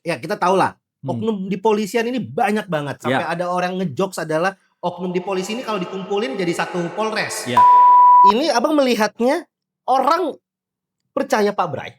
ya kita tahu lah, oknum di polisian ini banyak banget. Sampai ada orang ngejokes adalah oknum di polisi ini kalau dikumpulin jadi satu Polres. Ya. Ini abang melihatnya orang percaya Pak Bray,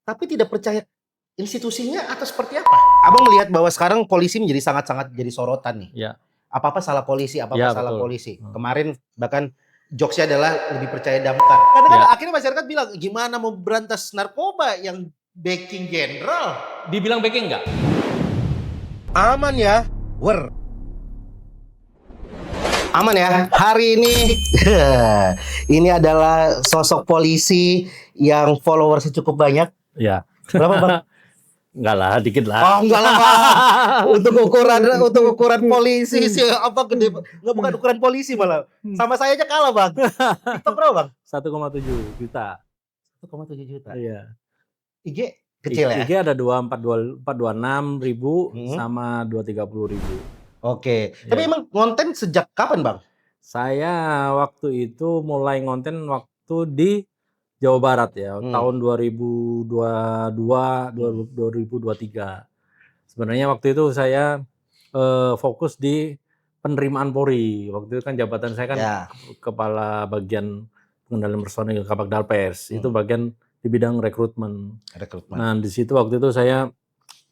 tapi tidak percaya institusinya atau seperti apa? Abang melihat bahwa sekarang polisi menjadi sangat-sangat jadi sorotan nih. Apa-apa salah polisi, apa-apa salah polisi. Kemarin bahkan jokesnya adalah lebih percaya Damkar. Karena akhirnya masyarakat bilang, gimana mau berantas narkoba yang backing jenderal? Dibilang backing enggak? Aman ya, aman ya. Hari ini ini adalah sosok polisi yang followersnya cukup banyak. Ya. Berapa bang? Enggak lah, dikit lah. Oh enggak lah bang. untuk ukuran polisi sih apa gede? Enggak, bukan ukuran polisi malah. Sama saya aja kalah bang. TikTok berapa bang? 1,7 juta. 1,7 juta. Iya. IG kecil ya? IG ada 426 ribu sama 230 ribu. Oke. Tapi emang konten sejak kapan bang? Saya waktu itu mulai ngonten waktu di Jawa Barat ya, tahun 2022, 2023. Sebenarnya waktu itu saya fokus di penerimaan Polri. Waktu itu kan jabatan saya kan kepala bagian pengendalian personil Kabagdalpers. Itu bagian di bidang rekrutmen. Nah, di situ waktu itu saya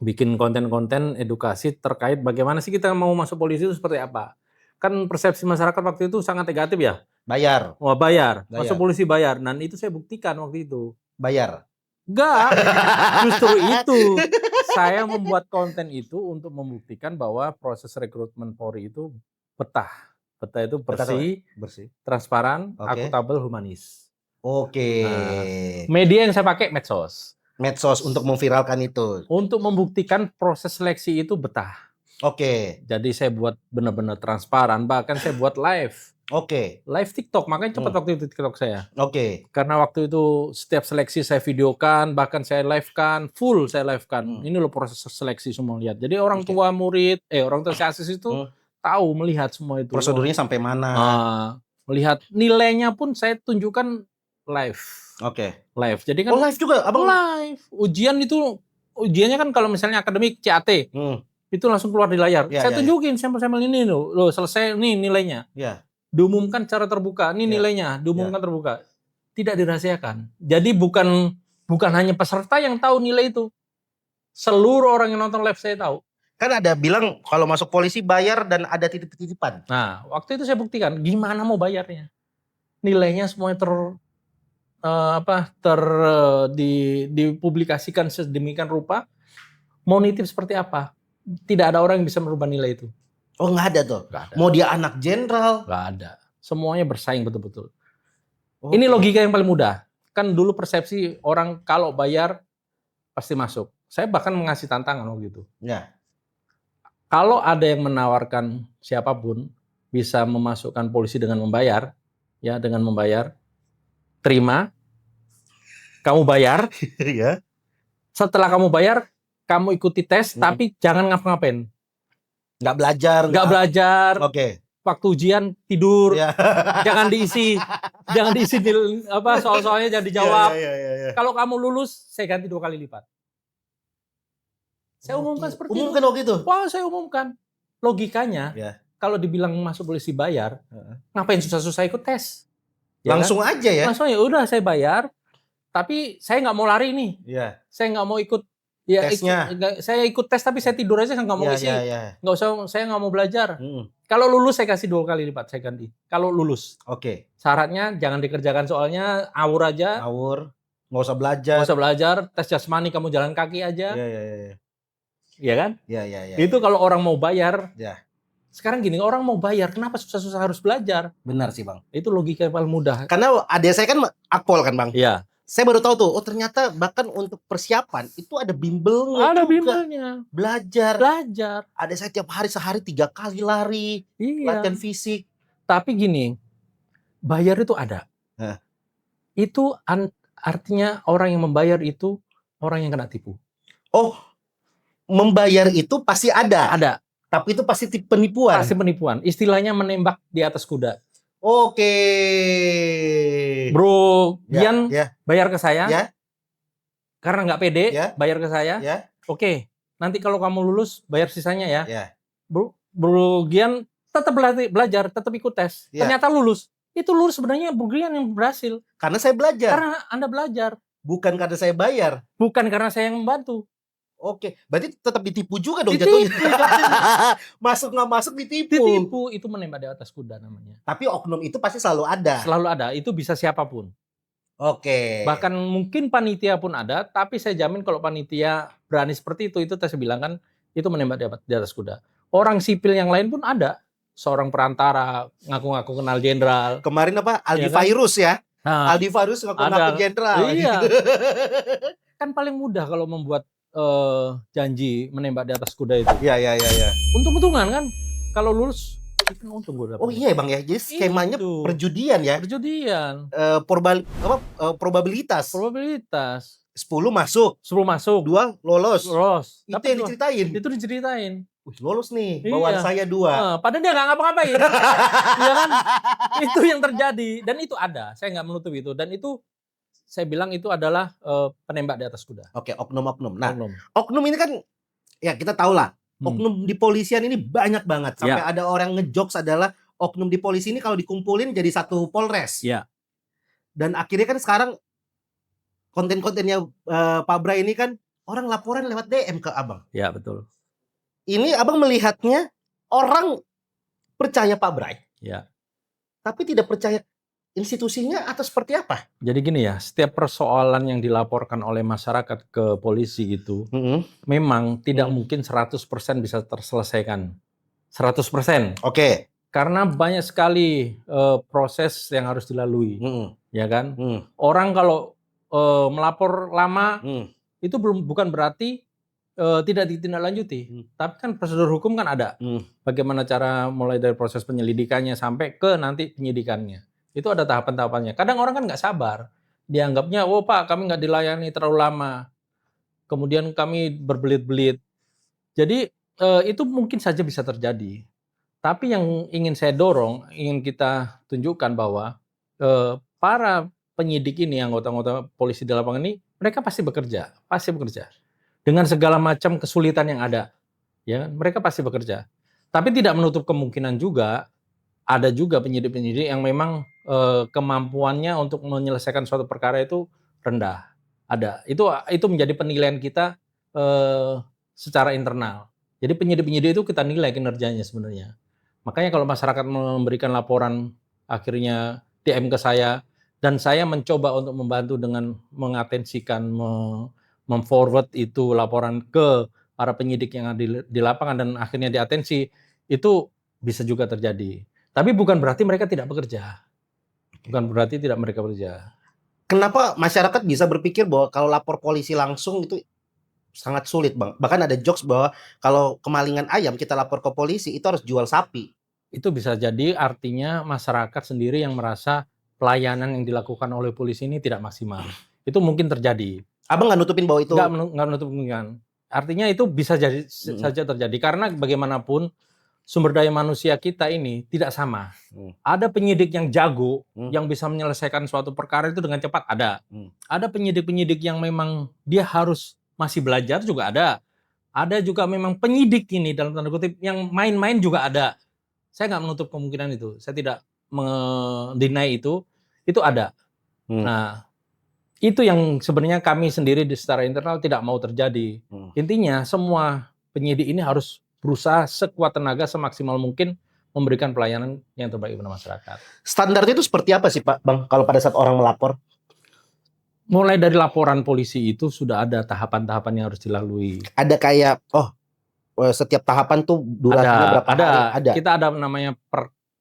bikin konten-konten edukasi terkait bagaimana sih kita mau masuk polisi itu seperti apa. Kan persepsi masyarakat waktu itu sangat negatif ya. Bayar. Wah, bayar. Masuk polisi bayar. Dan itu saya buktikan waktu itu. Bayar? Enggak. Justru itu. Saya membuat konten itu untuk membuktikan bahwa proses rekrutmen Polri itu betah. Betah itu bersih, transparan, akuntabel, humanis. Oke. Nah, media yang saya pakai medsos. Medsos untuk memviralkan itu. Untuk membuktikan proses seleksi itu betah. Oke. Jadi saya buat benar-benar transparan, bahkan saya buat live. Live TikTok, makanya cepat waktu itu TikTok saya. Karena waktu itu setiap seleksi saya videokan, bahkan saya live-kan, full saya live-kan. Ini loh proses seleksi semua lihat. Jadi orang tua murid, orang tua asis itu tahu melihat semua itu. Prosedurnya sampai mana? Melihat nilainya pun saya tunjukkan live. Live. Jadi kan live juga, abang? Live. Ujiannya kan kalau misalnya akademik CAT, itu langsung keluar di layar. Saya tunjukin sampel-sampel ini loh, selesai nih nilainya. Diumumkan secara terbuka, ini nilainya, diumumkan terbuka. Tidak dirahasiakan. Jadi bukan hanya peserta yang tahu nilai itu. Seluruh orang yang nonton live saya tahu. Kan ada bilang kalau masuk polisi bayar dan ada titip-titipan. Nah, waktu itu saya buktikan gimana mau bayarnya. Nilainya semuanya dipublikasikan sedemikian rupa. Mau nitip seperti apa? Tidak ada orang yang bisa merubah nilai itu. Oh nggak ada tuh? Nggak ada. Mau dia anak jenderal? Nggak ada. Semuanya bersaing betul-betul. Ini logika yang paling mudah. Kan dulu persepsi orang kalau bayar pasti masuk. Saya bahkan mengasih tantangan waktu itu. Kalau ada yang menawarkan siapapun bisa memasukkan polisi dengan membayar, terima, kamu bayar. Setelah kamu bayar, kamu ikuti tes, tapi jangan ngapa-ngapain. Nggak belajar. Waktu ujian tidur, jangan diisi soal-soalnya jangan dijawab. Kalau kamu lulus, saya ganti 2 kali lipat. Saya umumkan seperti itu. Umumkan waktu itu? Wah, saya umumkan. Logikanya, kalau dibilang masuk polisi bayar, ngapain susah-susah ikut tes? Langsung aja ya? Langsung ya, udah saya bayar, tapi saya nggak mau lari nih. Saya nggak mau ikut tesnya. Saya ikut tes tapi saya tidur aja, nggak mau isi. Nggak usah, saya nggak mau belajar. Kalau lulus saya kasih 2 kali lipat, saya ganti. Kalau lulus. Syaratnya jangan dikerjakan soalnya, awur aja. Nggak usah belajar. Nggak usah belajar, tes jasmani kamu jalan kaki aja. Iya kan? Itu kalau orang mau bayar. Sekarang gini, orang mau bayar, kenapa susah-susah harus belajar? Benar sih bang. Itu logika yang paling mudah. Karena adik saya kan akpol kan bang. Iya. Saya baru tahu tuh, ternyata bahkan untuk persiapan itu ada bimbelnya. Ada bimbelnya. Belajar. Ada saya tiap hari sehari 3 kali lari, latihan fisik. Tapi gini, bayar itu ada. Itu artinya orang yang membayar itu orang yang kena tipu. Oh, membayar itu pasti ada. Ada. Tapi itu pasti penipuan. Pasti penipuan. Istilahnya menembak di atas kuda. Bro, Gian bayar ke saya. Karena nggak pede, bayar ke saya. Oke, nanti kalau kamu lulus bayar sisanya ya. Ya. Bro Gian tetap belajar, tetap ikut tes. Ya. Ternyata lulus. Itu lulus sebenarnya Bro Gian yang berhasil. Karena saya belajar. Karena Anda belajar. Bukan karena saya bayar. Bukan karena saya yang membantu. Oke, berarti tetap ditipu juga dong jatuhnya. Masuk nggak masuk ditipu. Ditipu, itu menembak di atas kuda namanya. Tapi oknum itu pasti selalu ada. Selalu ada, itu bisa siapapun. Oke. Bahkan mungkin panitia pun ada, tapi saya jamin kalau panitia berani seperti itu saya bilang kan, itu menembak di atas kuda. Orang sipil yang lain pun ada. Seorang perantara, ngaku-ngaku kenal jenderal. Kemarin apa? Aldi Virus ya? Nah, Aldi Virus ngaku-ngaku jenderal. Iya. Kan paling mudah kalau membuat janji menembak di atas kuda itu. Iya. Untung-untungan kan, kalau lulus kan untung gue dapat. Oh iya Bang ya, jadi skemanya perjudian ya? Perjudian. Probabilitas. 10 masuk. 2 lolos. Itu Tapi yang diceritain. Itu diceritain. Lolos nih, bawaan saya 2. Padahal dia nggak ngapa-ngapain. Iya kan? Itu yang terjadi. Dan itu ada, saya nggak menutup itu. Dan itu saya bilang itu adalah penembak di atas kuda. Oke, oknum-oknum. Nah, oknum ini kan ya kita tahu lah. Oknum di polisian ini banyak banget. Sampai ada orang ngejokes adalah oknum di polisi ini kalau dikumpulin jadi satu Polres. Iya. Dan akhirnya kan sekarang konten-kontennya Pak Bray ini kan orang laporan lewat DM ke Abang. Iya, betul. Ini Abang melihatnya orang percaya Pak Bray. Iya. Tapi tidak percaya institusinya atau seperti apa? Jadi gini ya, setiap persoalan yang dilaporkan oleh masyarakat ke polisi gitu, memang tidak mungkin 100% bisa terselesaikan. 100%. Oke. Karena banyak sekali proses yang harus dilalui. Ya kan? Orang kalau melapor lama, itu bukan berarti tidak ditindaklanjuti. Tapi kan prosedur hukum kan ada. Bagaimana cara mulai dari proses penyelidikannya sampai ke nanti penyidikannya. Itu ada tahapan-tahapannya. Kadang orang kan nggak sabar. Dianggapnya, oh Pak, kami nggak dilayani terlalu lama. Kemudian kami berbelit-belit. Jadi itu mungkin saja bisa terjadi. Tapi yang ingin saya dorong, ingin kita tunjukkan bahwa para penyidik ini, anggota-anggota polisi di lapangan ini, mereka pasti bekerja. Dengan segala macam kesulitan yang ada. Ya, mereka pasti bekerja. Tapi tidak menutup kemungkinan juga, ada juga penyidik-penyidik yang memang kemampuannya untuk menyelesaikan suatu perkara itu rendah. Ada. Itu menjadi penilaian kita secara internal. Jadi penyidik-penyidik itu kita nilai kinerjanya sebenarnya. Makanya kalau masyarakat memberikan laporan akhirnya DM ke saya dan saya mencoba untuk membantu dengan mengatensikan, memforward itu laporan ke para penyidik yang ada di lapangan dan akhirnya diatensi, itu bisa juga terjadi. Tapi bukan berarti mereka tidak bekerja. Bukan berarti tidak mereka bekerja. Kenapa masyarakat bisa berpikir bahwa kalau lapor polisi langsung itu sangat sulit, Bang? Bahkan ada jokes bahwa kalau kemalingan ayam kita lapor ke polisi itu harus jual sapi. Itu bisa jadi artinya masyarakat sendiri yang merasa pelayanan yang dilakukan oleh polisi ini tidak maksimal. Itu mungkin terjadi. Abang nggak nutupin bahwa itu? Nggak menutup kemungkinan. Artinya itu bisa jadi saja terjadi. Karena bagaimanapun sumber daya manusia kita ini tidak sama. Ada penyidik yang jago, yang bisa menyelesaikan suatu perkara itu dengan cepat, ada. Ada penyidik-penyidik yang memang dia harus masih belajar juga ada. Ada juga memang penyidik ini dalam tanda kutip yang main-main juga ada. Saya nggak menutup kemungkinan itu. Saya tidak mendeny itu ada. Nah, itu yang sebenarnya kami sendiri secara internal tidak mau terjadi. Intinya semua penyidik ini harus berusaha sekuat tenaga semaksimal mungkin memberikan pelayanan yang terbaik kepada masyarakat. Standarnya itu seperti apa sih Pak, Bang, kalau pada saat orang melapor? Mulai dari laporan polisi itu sudah ada tahapan-tahapan yang harus dilalui. Ada kayak, setiap tahapan tuh durasinya berapa hari? Ada. Kita ada namanya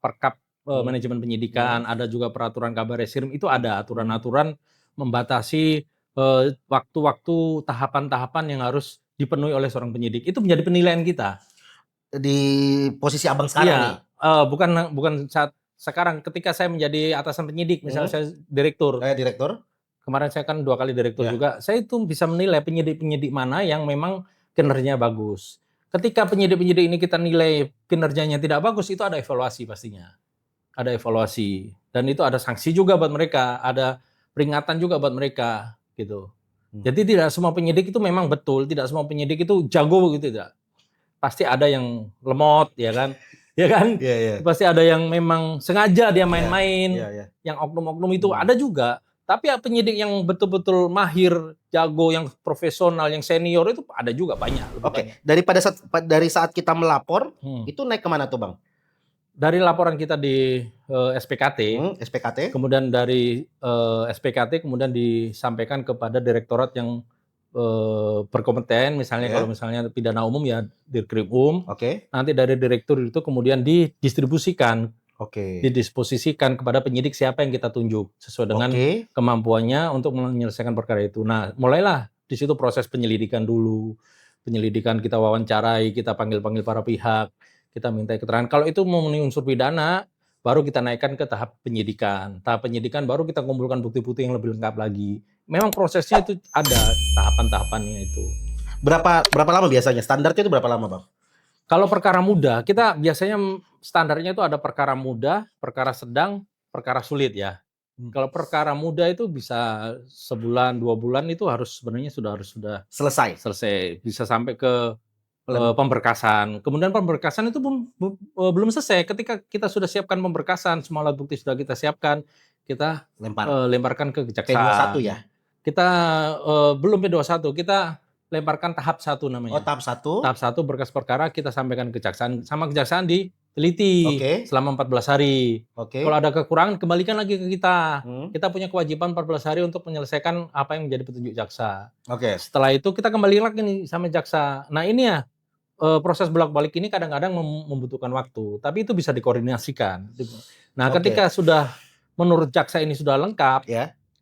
perkap manajemen penyidikan, ada juga peraturan kabar reskrim, itu ada aturan-aturan membatasi waktu-waktu tahapan-tahapan yang harus dipenuhi oleh seorang penyidik. Itu menjadi penilaian kita. Di posisi Abang sekarang nih? Bukan saat sekarang. Ketika saya menjadi atasan penyidik, misalnya saya direktur. Direktur? Kemarin saya kan 2 kali direktur juga. Saya itu bisa menilai penyidik-penyidik mana yang memang kinerjanya bagus. Ketika penyidik-penyidik ini kita nilai kinerjanya tidak bagus, itu ada evaluasi pastinya. Ada evaluasi. Dan itu ada sanksi juga buat mereka. Ada peringatan juga buat mereka. Gitu. Jadi tidak semua penyidik itu memang betul, tidak semua penyidik itu jago begitu, tidak. Pasti ada yang lemot, ya kan? Ya kan? Pasti ada yang memang sengaja dia main-main. Yang oknum-oknum itu ada juga. Tapi penyidik yang betul-betul mahir, jago, yang profesional, yang senior itu ada juga banyak. Oke. Dari saat kita melapor, itu naik kemana tuh Bang? Dari laporan kita di SPKT, kemudian dari SPKT kemudian disampaikan kepada direktorat yang berkompeten, misalnya kalau misalnya pidana umum ya Dirkrimum. Nanti dari direktur itu kemudian didistribusikan, didisposisikan kepada penyidik siapa yang kita tunjuk sesuai dengan kemampuannya untuk menyelesaikan perkara itu. Nah, mulailah di situ proses penyelidikan dulu. Penyelidikan kita wawancarai, kita panggil-panggil para pihak, kita minta keterangan. Kalau itu memenuhi unsur pidana, baru kita naikkan ke tahap penyidikan. Tahap penyidikan baru kita kumpulkan bukti-bukti yang lebih lengkap lagi. Memang prosesnya itu ada tahapan-tahapannya itu. Berapa lama biasanya? Standarnya itu berapa lama, Bang? Kalau perkara mudah, kita biasanya standarnya itu ada perkara mudah, perkara sedang, perkara sulit ya. Kalau perkara mudah itu bisa sebulan, 2 bulan itu harus sebenarnya sudah selesai. Bisa sampai ke pemberkasan. Kemudian pemberkasan itu belum selesai. Ketika kita sudah siapkan pemberkasan, semua alat bukti sudah kita siapkan, kita lemparkan ke kejaksaan. P21 ya? Kita belum P21, kita lemparkan tahap 1 namanya. Tahap 1? Tahap 1 berkas perkara kita sampaikan ke kejaksaan. Sama kejaksaan diteliti selama 14 hari. Kalau ada kekurangan, kembalikan lagi ke kita. Kita punya kewajiban 14 hari untuk menyelesaikan apa yang menjadi petunjuk jaksa. Setelah itu kita kembali lagi nih sama jaksa. Nah ini ya, proses bolak-balik ini kadang-kadang membutuhkan waktu, tapi itu bisa dikoordinasikan. Nah, ketika sudah menurut jaksa ini sudah lengkap,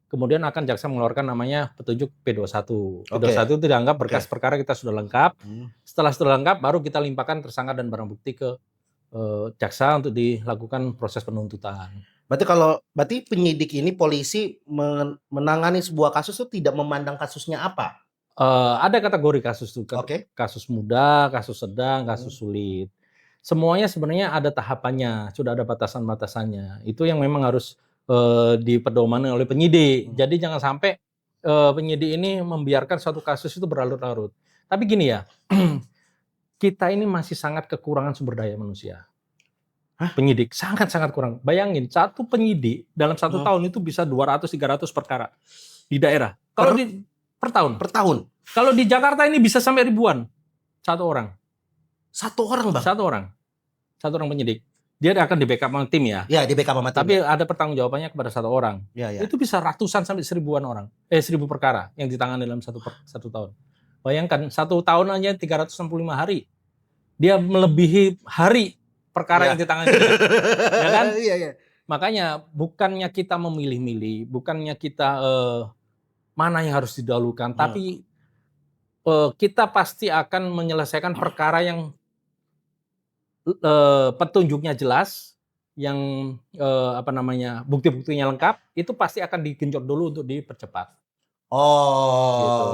kemudian akan jaksa mengeluarkan namanya petunjuk P21. P21 itu dianggap berkas perkara kita sudah lengkap. Setelah sudah lengkap, baru kita limpahkan tersangka dan barang bukti ke jaksa untuk dilakukan proses penuntutan. Berarti penyidik ini, polisi menangani sebuah kasus itu tidak memandang kasusnya apa? Ada kategori kasus tuh, kasus mudah, kasus sedang, kasus sulit. Semuanya sebenarnya ada tahapannya, sudah ada batasan-batasannya. Itu yang memang harus dipedomani oleh penyidik. Jadi jangan sampai penyidik ini membiarkan suatu kasus itu berlarut-larut. Tapi gini ya, kita ini masih sangat kekurangan sumber daya manusia. Penyidik sangat-sangat kurang. Bayangin, satu penyidik dalam 1 tahun itu bisa 200-300 perkara di daerah. Kalau per tahun. Kalau di Jakarta ini bisa sampai ribuan. Satu orang. Bang? Satu orang penyidik. Dia akan di-backup sama tim ya. Ya, di-backup sama tim. Tapi ada pertanggungjawabannya kepada satu orang. Itu bisa ratusan sampai 1000-an orang. 1000 perkara yang ditangani dalam satu tahun. Bayangkan, 1 tahun aja 365 hari. Dia melebihi hari perkara yang ditangani. Ya kan? Makanya bukannya kita memilih-milih, bukannya kita mana yang harus didahulukan, tapi kita pasti akan menyelesaikan perkara yang petunjuknya jelas, yang bukti-buktinya lengkap, itu pasti akan digenjot dulu untuk dipercepat. Gitu.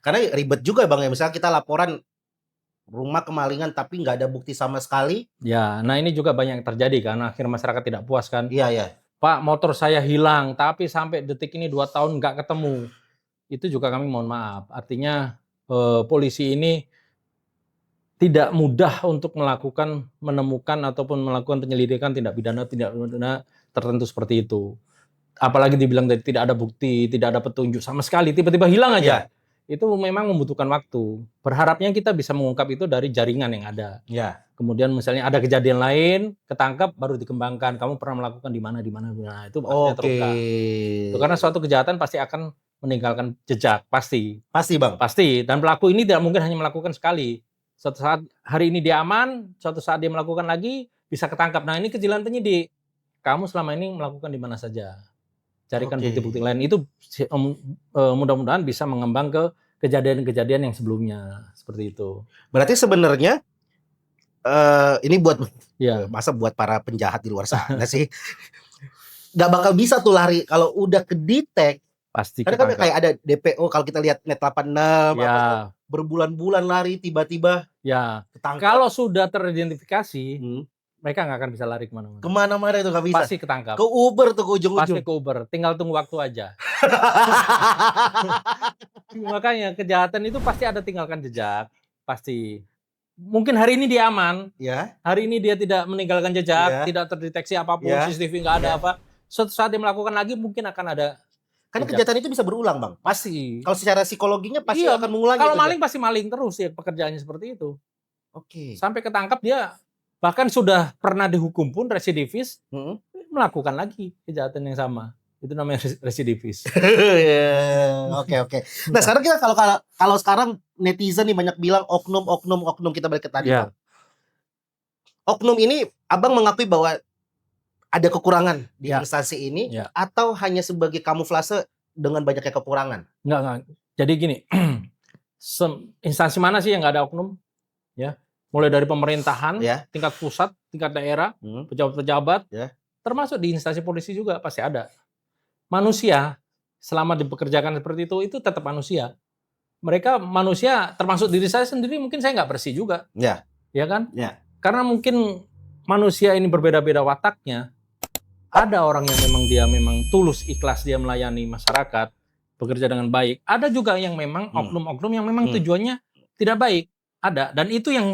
Karena ribet juga Bang ya, misalnya kita laporan rumah kemalingan tapi nggak ada bukti sama sekali. Ya, nah ini juga banyak yang terjadi kan, akhirnya masyarakat tidak puas kan. Iya. Pak, motor saya hilang, tapi sampai detik ini 2 tahun nggak ketemu. Itu juga kami mohon maaf. Artinya polisi ini tidak mudah untuk menemukan ataupun melakukan penyelidikan tindak pidana tertentu seperti itu. Apalagi dibilang tidak ada bukti, tidak ada petunjuk sama sekali, tiba-tiba hilang aja. Itu memang membutuhkan waktu. Berharapnya kita bisa mengungkap itu dari jaringan yang ada. Kemudian misalnya ada kejadian lain, ketangkap, baru dikembangkan. Kamu pernah melakukan di mana. Itu akhirnya terungkap. Itu karena suatu kejahatan pasti akan meninggalkan jejak, pasti. Pasti Bang. Pasti. Dan pelaku ini tidak mungkin hanya melakukan sekali. Suatu saat hari ini dia aman, suatu saat dia melakukan lagi, bisa ketangkap. Nah ini kejilan penyidik. Kamu selama ini melakukan di mana saja. Carikan bukti-bukti lain. Itu mudah-mudahan bisa mengembang ke kejadian-kejadian yang sebelumnya. Seperti itu. Berarti sebenarnya ini masa buat para penjahat di luar sana sih. Nggak bakal bisa tuh lari. Kalau udah kedetek, pasti karena kan kayak ada DPO, kalau kita lihat Net 86 berbulan-bulan lari tiba-tiba ketangkap. Kalau sudah teridentifikasi, mereka nggak akan bisa lari kemana-mana. Kemana-mana itu nggak bisa. Pasti ketangkap. Ke Uber tuh ke ujung-ujung. Pasti ke Uber. Tinggal tunggu waktu aja. Makanya kejahatan itu pasti ada tinggalkan jejak. Pasti. Mungkin hari ini dia aman. Ya. Hari ini dia tidak meninggalkan jejak, tidak terdeteksi apapun, CCTV nggak ada apa. Suatu saat dia melakukan lagi mungkin akan ada. Karena kejahatan itu bisa berulang, Bang. Pasti. Kalau secara psikologinya pasti akan mengulangi. Kalau maling pasti maling terus ya, pekerjaannya seperti itu. Oke. Sampai ketangkap dia bahkan sudah pernah dihukum pun residivis, melakukan lagi kejahatan yang sama. Itu namanya residivis. Oke. Nah sekarang kita kalau sekarang netizen nih banyak bilang oknum kita balik ke tadi. Ya. Oknum ini Abang mengakui bahwa ada kekurangan di instansi ini atau hanya sebagai kamuflase dengan banyaknya kekurangan? Enggak. Jadi gini, instansi mana sih yang nggak ada oknum? Ya, mulai dari pemerintahan, tingkat pusat, tingkat daerah, pejabat-pejabat, termasuk di instansi polisi juga pasti ada. Manusia selama dipekerjakan seperti itu tetap manusia. Mereka manusia, termasuk diri saya sendiri mungkin saya nggak bersih juga, ya kan? Ya. Karena mungkin manusia ini berbeda-beda wataknya. Ada orang yang memang tulus, ikhlas dia melayani masyarakat, bekerja dengan baik. Ada juga yang memang oknum-oknum yang memang tujuannya tidak baik. Ada, dan itu yang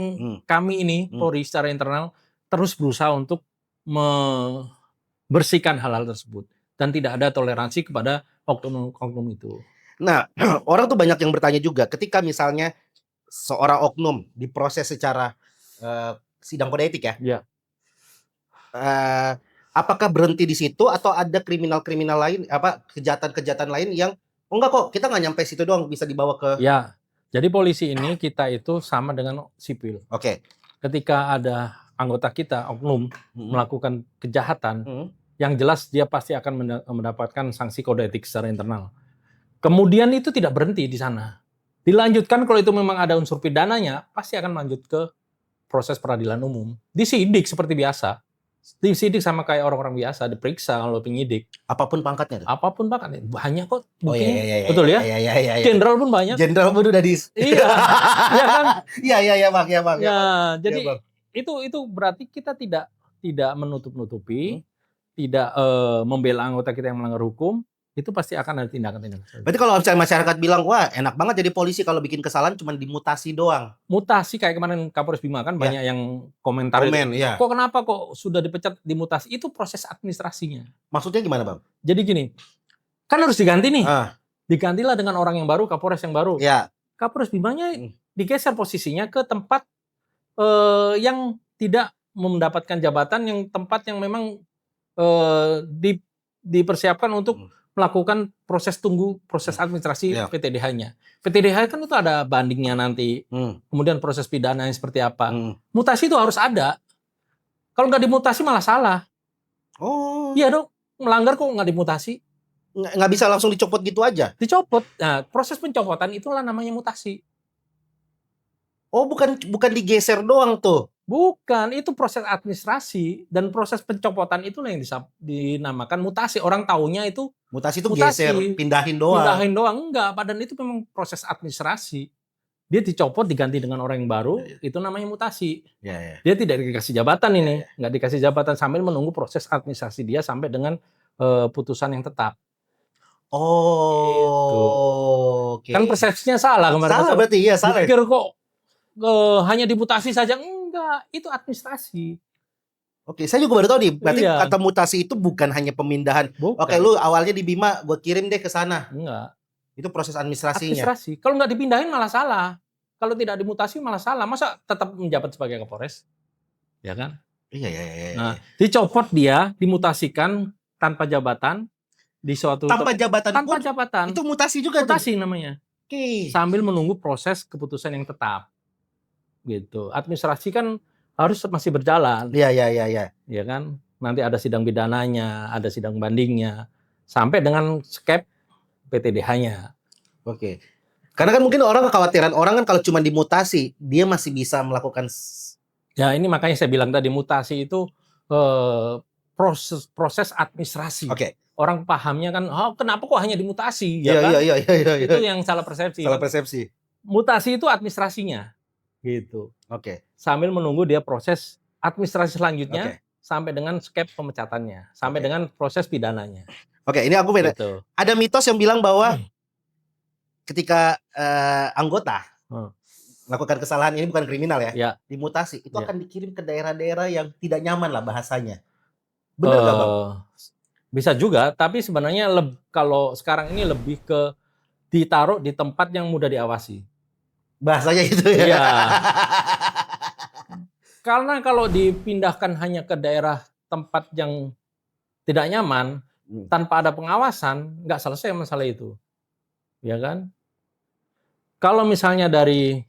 kami ini Polri secara internal terus berusaha untuk membersihkan hal-hal tersebut dan tidak ada toleransi kepada oknum-oknum itu. Nah, orang tuh banyak yang bertanya juga ketika misalnya seorang oknum diproses secara sidang kode etik ya. Apakah berhenti di situ atau ada kriminal-kriminal lain, kejahatan-kejahatan lain yang enggak kok, kita nggak nyampe situ doang, bisa dibawa ke. Ya, jadi polisi ini kita itu sama dengan sipil. Oke. Ketika ada anggota kita oknum melakukan kejahatan, yang jelas dia pasti akan mendapatkan sanksi kode etik secara internal. Kemudian itu tidak berhenti di sana. Dilanjutkan kalau itu memang ada unsur pidananya, pasti akan lanjut ke proses peradilan umum. Disidik seperti biasa. Disidik sama kayak orang-orang biasa, diperiksa kalau penyidik. Apapun pangkatnya tuh? Apapun pangkatnya. Banyak kok. Oh iya. Betul ya? Iya. Jenderal pun banyak. Jenderal pun udah di. Iya. Iya kan? Iya Bang. Ya, jadi ya, itu berarti kita tidak menutup-nutupi, tidak membela anggota kita yang melanggar hukum. Itu pasti akan ada tindakan-tindakan. Berarti kalau masyarakat bilang, wah enak banget jadi polisi kalau bikin kesalahan cuma dimutasi doang. Mutasi kayak kemarin Kapolres Bima kan banyak yang komentar itu. Ya. Kok kenapa kok sudah dipecat dimutasi? Itu proses administrasinya. Maksudnya gimana Bang? Jadi gini, kan harus diganti nih. Digantilah dengan orang yang baru, Kapolres yang baru. Ya. Kapolres Bimanya digeser posisinya ke tempat yang tidak mendapatkan jabatan, yang tempat yang memang dipersiapkan untuk melakukan proses administrasi PTDH-nya. PTDH kan itu ada bandingnya nanti, kemudian proses pidananya seperti apa. Mutasi itu harus ada. Kalau nggak dimutasi malah salah. Oh. Iya dong, melanggar kok nggak dimutasi. Nggak bisa langsung dicopot gitu aja? Dicopot. Nah, proses pencopotan itulah namanya mutasi. Oh, bukan digeser doang tuh? Bukan, itu proses administrasi dan proses pencopotan itulah yang dinamakan mutasi. Orang taunya itu mutasi itu geser, pindahin doang. Pindahin doang, enggak. Padahal itu memang proses administrasi. Dia dicopot, diganti dengan orang yang baru, itu namanya mutasi. Dia tidak dikasih jabatan ini, nggak dikasih jabatan sambil menunggu proses administrasi dia sampai dengan putusan yang tetap. Oh, gitu. Kan persepsinya salah kemarin. Salah berarti, ya salah. Pikir kok hanya dimutasi saja, enggak, itu administrasi. Oke, saya juga baru tahu nih, berarti kata mutasi itu bukan hanya pemindahan. Bukan. Oke, lu awalnya di Bima, gue kirim deh ke sana. Enggak. Itu proses administrasinya. Administrasi. Kalau nggak dipindahin malah salah. Kalau tidak dimutasi malah salah. Masa tetap menjabat sebagai Kapolres? Ya kan? Iya. Nah, dicopot dia, dimutasikan tanpa jabatan di suatu tanpa jabatan. Itu mutasi juga. Mutasi namanya. Oke. Sambil menunggu proses keputusan yang tetap. Gitu. Administrasi kan harus masih berjalan. Iya. Ya kan? Nanti ada sidang pidananya, ada sidang bandingnya, sampai dengan skep PTDH-nya. Oke. Karena kan mungkin kekhawatiran orang kan kalau cuma dimutasi, dia masih bisa melakukan. Ya ini makanya saya bilang tadi mutasi itu proses administrasi. Oke. Orang pahamnya kan, kenapa kok hanya dimutasi? Ya kan? Iya. Itu yang salah persepsi. Salah persepsi. Mutasi itu administrasinya. Gitu. Oke. Sambil menunggu dia proses administrasi selanjutnya sampai dengan skep pemecatannya, sampai dengan proses pidananya. Oke, ini aku beda. Gitu. Ada mitos yang bilang bahwa ketika anggota melakukan kesalahan, ini bukan kriminal ya, dimutasi, itu akan dikirim ke daerah-daerah yang tidak nyaman lah bahasanya. Benar nggak Bang? Bisa juga, tapi sebenarnya kalau sekarang ini lebih ke ditaruh di tempat yang mudah diawasi. Bahasanya itu ya. Iya. Karena kalau dipindahkan hanya ke daerah tempat yang tidak nyaman, tanpa ada pengawasan, nggak selesai masalah itu. Ya kan? Kalau misalnya dari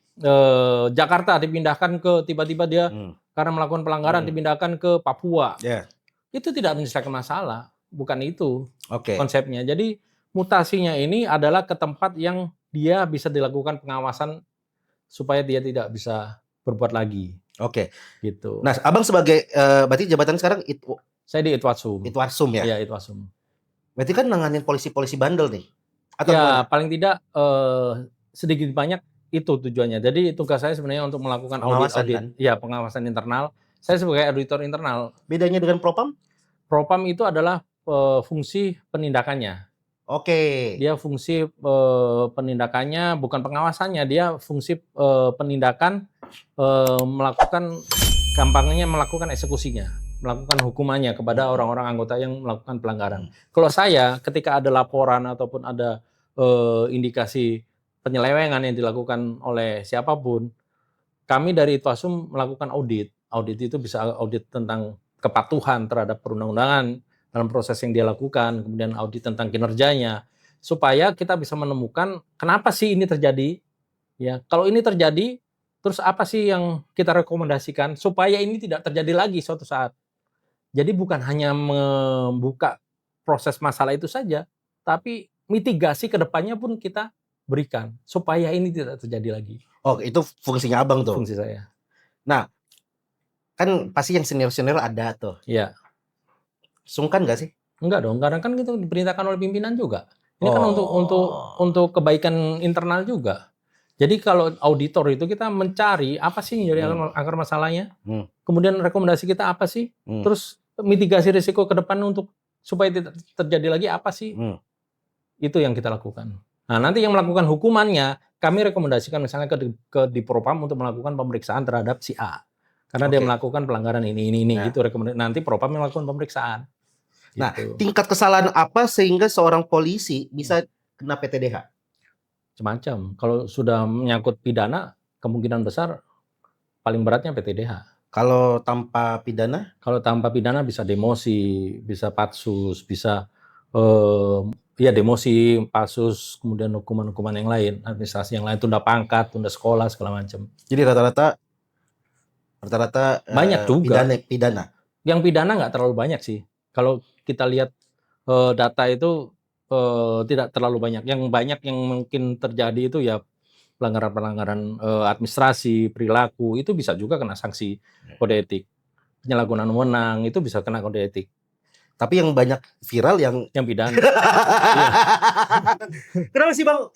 Jakarta dipindahkan ke tiba-tiba dia karena melakukan pelanggaran dipindahkan ke Papua, itu tidak menyelesaikan masalah, bukan itu konsepnya. Jadi mutasinya ini adalah ke tempat yang dia bisa dilakukan pengawasan supaya dia tidak bisa berbuat lagi. Gitu. Nah, Abang sebagai berarti jabatan sekarang saya di Itwatsum. Itwatsum ya? Iya, Itwatsum. Berarti kan nanganin polisi-polisi bandel nih? Atau ya, paling tidak sedikit banyak itu tujuannya. Jadi tugas saya sebenarnya untuk melakukan audit. Kan? Ya, pengawasan internal. Saya sebagai auditor internal. Bedanya dengan Propam? Propam itu adalah fungsi penindakannya. Dia fungsi penindakannya, bukan pengawasannya. Dia fungsi penindakan, gampangnya melakukan eksekusinya, melakukan hukumannya kepada orang-orang anggota yang melakukan pelanggaran. Kalau saya, ketika ada laporan ataupun ada indikasi penyelewengan yang dilakukan oleh siapapun, kami dari Itwasum melakukan audit. Audit itu bisa audit tentang kepatuhan terhadap perundang-undangan dalam proses yang dia lakukan, kemudian audit tentang kinerjanya, supaya kita bisa menemukan kenapa sih ini terjadi. Ya, kalau ini terjadi, terus apa sih yang kita rekomendasikan supaya ini tidak terjadi lagi suatu saat. Jadi bukan hanya membuka proses masalah itu saja, tapi mitigasi ke depannya pun kita berikan supaya ini tidak terjadi lagi. Itu fungsinya Abang tuh. Fungsi saya. Nah, kan pasti yang senior-senior ada tuh. Iya. Sungkan nggak sih? Enggak dong, karena kan itu diperintahkan oleh pimpinan juga. Ini kan untuk kebaikan internal juga. Jadi kalau auditor itu kita mencari apa sih yang jadi akar masalahnya, kemudian rekomendasi kita apa sih, terus mitigasi risiko ke depan untuk supaya tidak terjadi lagi apa sih, itu yang kita lakukan. Nah, nanti yang melakukan hukumannya, kami rekomendasikan misalnya ke di Propam untuk melakukan pemeriksaan terhadap si A. Karena dia melakukan pelanggaran ini, gitu rekomendasi. Nanti Propam melakukan pemeriksaan. Nah, tingkat kesalahan apa sehingga seorang polisi bisa kena PTDH? Macam-macam. Kalau sudah menyangkut pidana, kemungkinan besar paling beratnya PTDH. Kalau tanpa pidana? Kalau tanpa pidana bisa demosi, bisa patsus, bisa demosi, patsus, kemudian hukuman-hukuman yang lain, administrasi yang lain, tunda pangkat, tunda sekolah, segala macam. Jadi rata-rata banyak juga pidana. Yang pidana nggak terlalu banyak sih. Kalau kita lihat data itu tidak terlalu banyak. Yang banyak yang mungkin terjadi itu ya pelanggaran-pelanggaran administrasi, perilaku, itu bisa juga kena sanksi kode etik. Penyalahgunaan wewenang itu bisa kena kode etik. Tapi yang banyak viral yang pidana. Iya. Kenapa sih Bang?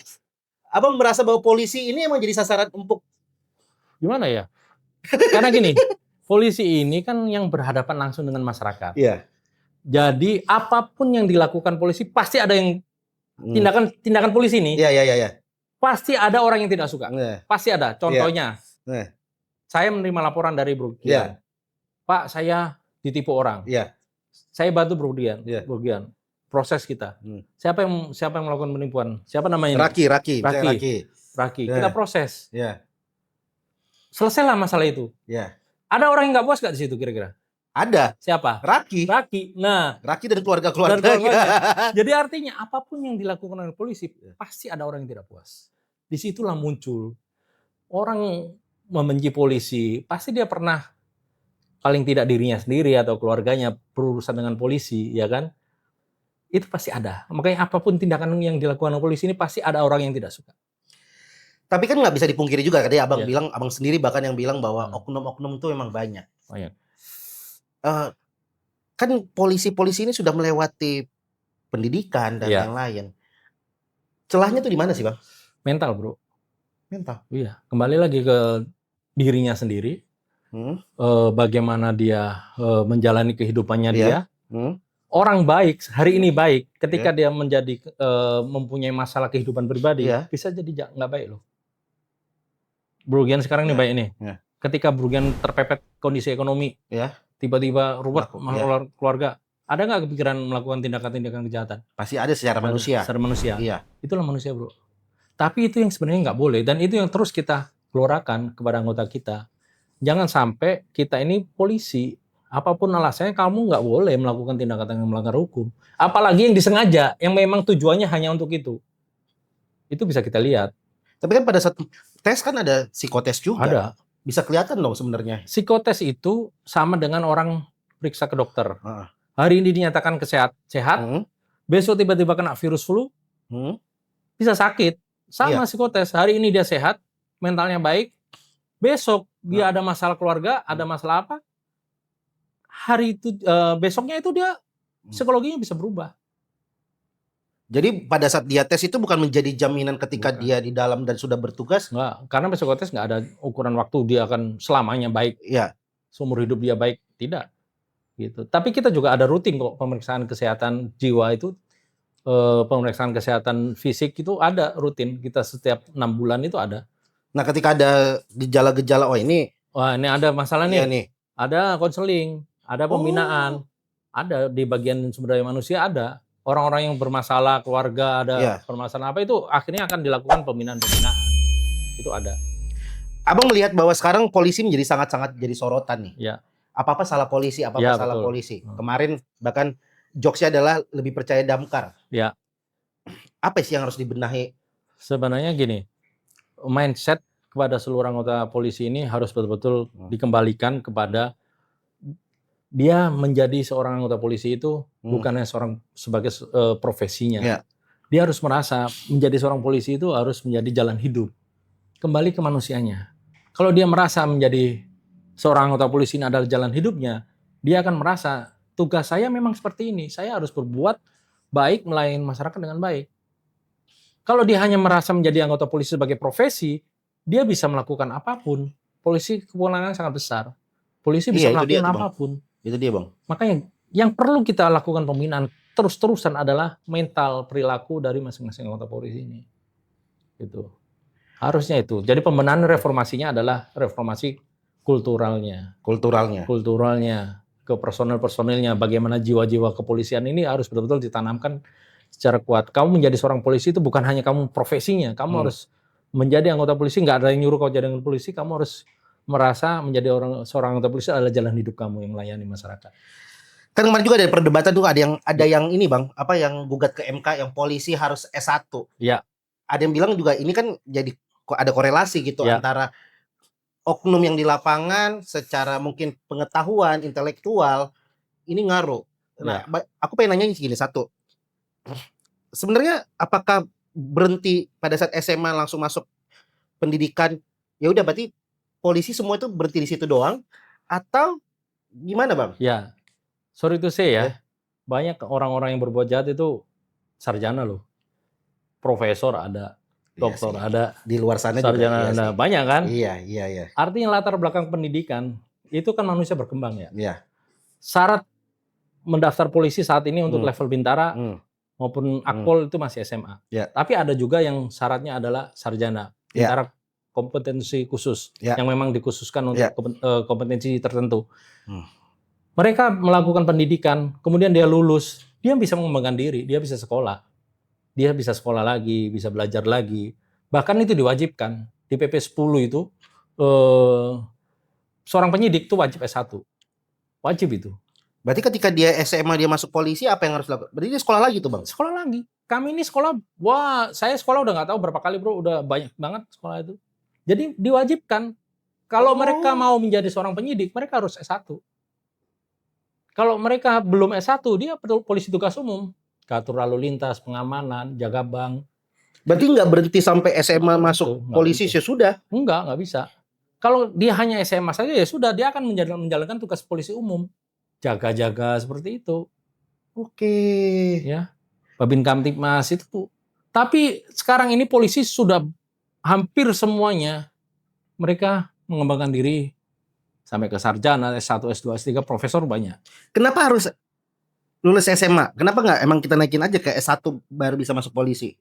Abang merasa bahwa polisi ini emang jadi sasaran empuk? Gimana ya? Karena gini, polisi ini kan yang berhadapan langsung dengan masyarakat. Iya. Jadi apapun yang dilakukan polisi pasti ada yang tindakan polisi ini. Iya. Pasti ada orang yang tidak suka. Pasti ada. Contohnya, saya menerima laporan dari Brugdian. Pak, saya ditipu orang. Saya bantu Brugdian. Proses kita. Siapa yang melakukan penipuan? Siapa namanya? Raki. Kita proses. Selesailah masalah itu. Ada orang yang nggak puas nggak di situ kira-kira? Ada. Siapa? Raki. Nah, Raki dan keluarga. Jadi artinya apapun yang dilakukan oleh polisi pasti ada orang yang tidak puas. Disitulah muncul orang membenci polisi. Pasti dia pernah paling tidak dirinya sendiri atau keluarganya berurusan dengan polisi, ya kan? Itu pasti ada. Makanya apapun tindakan yang dilakukan oleh polisi ini pasti ada orang yang tidak suka. Tapi kan nggak bisa dipungkiri juga, tadi Abang bilang, Abang sendiri bahkan yang bilang bahwa oknum-oknum itu memang banyak. Kan polisi-polisi ini sudah melewati pendidikan dan yang lain. Celahnya tuh di mana sih Bang? Mental, bro. Mental? Iya. Kembali lagi ke dirinya sendiri. bagaimana dia menjalani kehidupannya dia. Orang baik hari ini baik, ketika dia mempunyai masalah kehidupan pribadi, bisa jadi nggak baik loh. Brugian sekarang ini baik nih. Ketika Brugian terpepet kondisi ekonomi, tiba-tiba ruwet keluarga, ada nggak kepikiran melakukan tindakan-tindakan kejahatan? Pasti ada secara manusia. Secara manusia. Itulah manusia, bro. Tapi itu yang sebenarnya nggak boleh, dan itu yang terus kita gelorakan kepada anggota kita. Jangan sampai kita ini polisi, apapun alasannya kamu nggak boleh melakukan tindakan yang melanggar hukum. Apalagi yang disengaja, yang memang tujuannya hanya untuk itu. Itu bisa kita lihat. Tapi kan pada saat tes kan ada psikotes juga. Ada. Bisa kelihatan dong sebenarnya. Psikotes itu sama dengan orang periksa ke dokter. Hari ini dinyatakan sehat, besok tiba-tiba kena virus flu, bisa sakit. Sama psikotes, hari ini dia sehat, mentalnya baik, besok dia ada masalah keluarga, ada masalah apa, hari itu besoknya itu dia psikologinya bisa berubah. Jadi pada saat dia tes itu bukan menjadi jaminan ketika dia di dalam dan sudah bertugas? Enggak, karena psikotes nggak ada ukuran waktu dia akan selamanya baik. Seumur hidup dia baik, tidak. Gitu. Tapi kita juga ada rutin kok pemeriksaan kesehatan jiwa itu, pemeriksaan kesehatan fisik itu ada rutin. Kita setiap 6 bulan itu ada. Nah, ketika ada gejala-gejala, ini ada masalah nih. Ada konseling, ada pembinaan, ada di bagian sumber daya manusia ada. Orang-orang yang bermasalah, keluarga ada permasalahan apa, itu akhirnya akan dilakukan pembinaan. Itu ada. Abang melihat bahwa sekarang polisi menjadi sangat-sangat jadi sorotan nih. Apa-apa salah polisi, apa-apa salah polisi. Kemarin bahkan jokesnya adalah lebih percaya Damkar. Apa sih yang harus dibenahi? Sebenarnya gini, mindset kepada seluruh anggota polisi ini harus betul-betul dikembalikan kepada dia menjadi seorang anggota polisi itu bukannya sebagai profesinya. Dia harus merasa menjadi seorang polisi itu harus menjadi jalan hidup. Kembali ke manusianya. Kalau dia merasa menjadi seorang anggota polisi ini adalah jalan hidupnya, dia akan merasa tugas saya memang seperti ini. Saya harus berbuat baik, melayani masyarakat dengan baik. Kalau dia hanya merasa menjadi anggota polisi sebagai profesi, dia bisa melakukan apapun. Polisi kewenangan sangat besar. Polisi bisa melakukan apapun. Itu dia, Bang. Makanya yang perlu kita lakukan pembinaan terus-terusan adalah mental perilaku dari masing-masing anggota polisi ini. Gitu. Harusnya itu. Jadi pembenahan reformasinya adalah reformasi kulturalnya. Ke personel-personelnya. Bagaimana jiwa-jiwa kepolisian ini harus betul-betul ditanamkan secara kuat. Kamu menjadi seorang polisi itu bukan hanya kamu profesinya. Kamu harus menjadi anggota polisi. Nggak ada yang nyuruh kau jadi anggota polisi. Kamu harus merasa menjadi seorang anggota polisi adalah jalan hidup kamu yang melayani masyarakat. Kan kemarin juga ada perdebatan tuh, ada yang ini, Bang, yang gugat ke MK yang polisi harus S1. Ada yang bilang juga ini kan jadi ada korelasi gitu antara oknum yang di lapangan secara mungkin pengetahuan intelektual ini ngaruh. Nah, aku pengen nanya gini satu. Sebenarnya apakah berhenti pada saat SMA langsung masuk pendidikan, ya udah berarti polisi semua itu berhenti di situ doang, atau gimana, Bang? Sorry to say banyak orang-orang yang berbuat jahat itu sarjana loh, profesor ada, dokter ada, di luar sana sarjana juga ada, banyak kan? Iya. Artinya latar belakang pendidikan itu kan manusia berkembang Syarat mendaftar polisi saat ini untuk level bintara maupun akpol itu masih SMA. Tapi ada juga yang syaratnya adalah sarjana, bintara kompetensi khusus yang memang dikhususkan untuk kompetensi tertentu. Mereka melakukan pendidikan, kemudian dia lulus, dia bisa mengembangkan diri, dia bisa sekolah lagi, bisa belajar lagi. Bahkan itu diwajibkan di PP 10 itu seorang penyidik itu wajib S1, wajib itu. Berarti ketika dia SMA dia masuk polisi, apa yang harus dilakukan? Berarti dia sekolah lagi tuh, Bang? Sekolah lagi. Kami ini sekolah, saya sekolah udah nggak tahu berapa kali, bro, udah banyak banget sekolah itu. Jadi diwajibkan. Kalau mereka mau menjadi seorang penyidik, mereka harus S1. Kalau mereka belum S1, dia polisi tugas umum. Ngatur lalu lintas, pengamanan, jaga bank. Berarti nggak berhenti sampai SMA masuk polisi sudah? Nggak bisa. Kalau dia hanya SMA saja ya sudah, dia akan menjalankan tugas polisi umum. Jaga-jaga seperti itu. Babin Kamtibmas itu. Tapi sekarang ini polisi sudah hampir semuanya mereka mengembangkan diri sampai ke sarjana, S1, S2, S3, profesor banyak. Kenapa harus lulus SMA? Kenapa nggak emang kita naikin aja ke S1 baru bisa masuk polisi?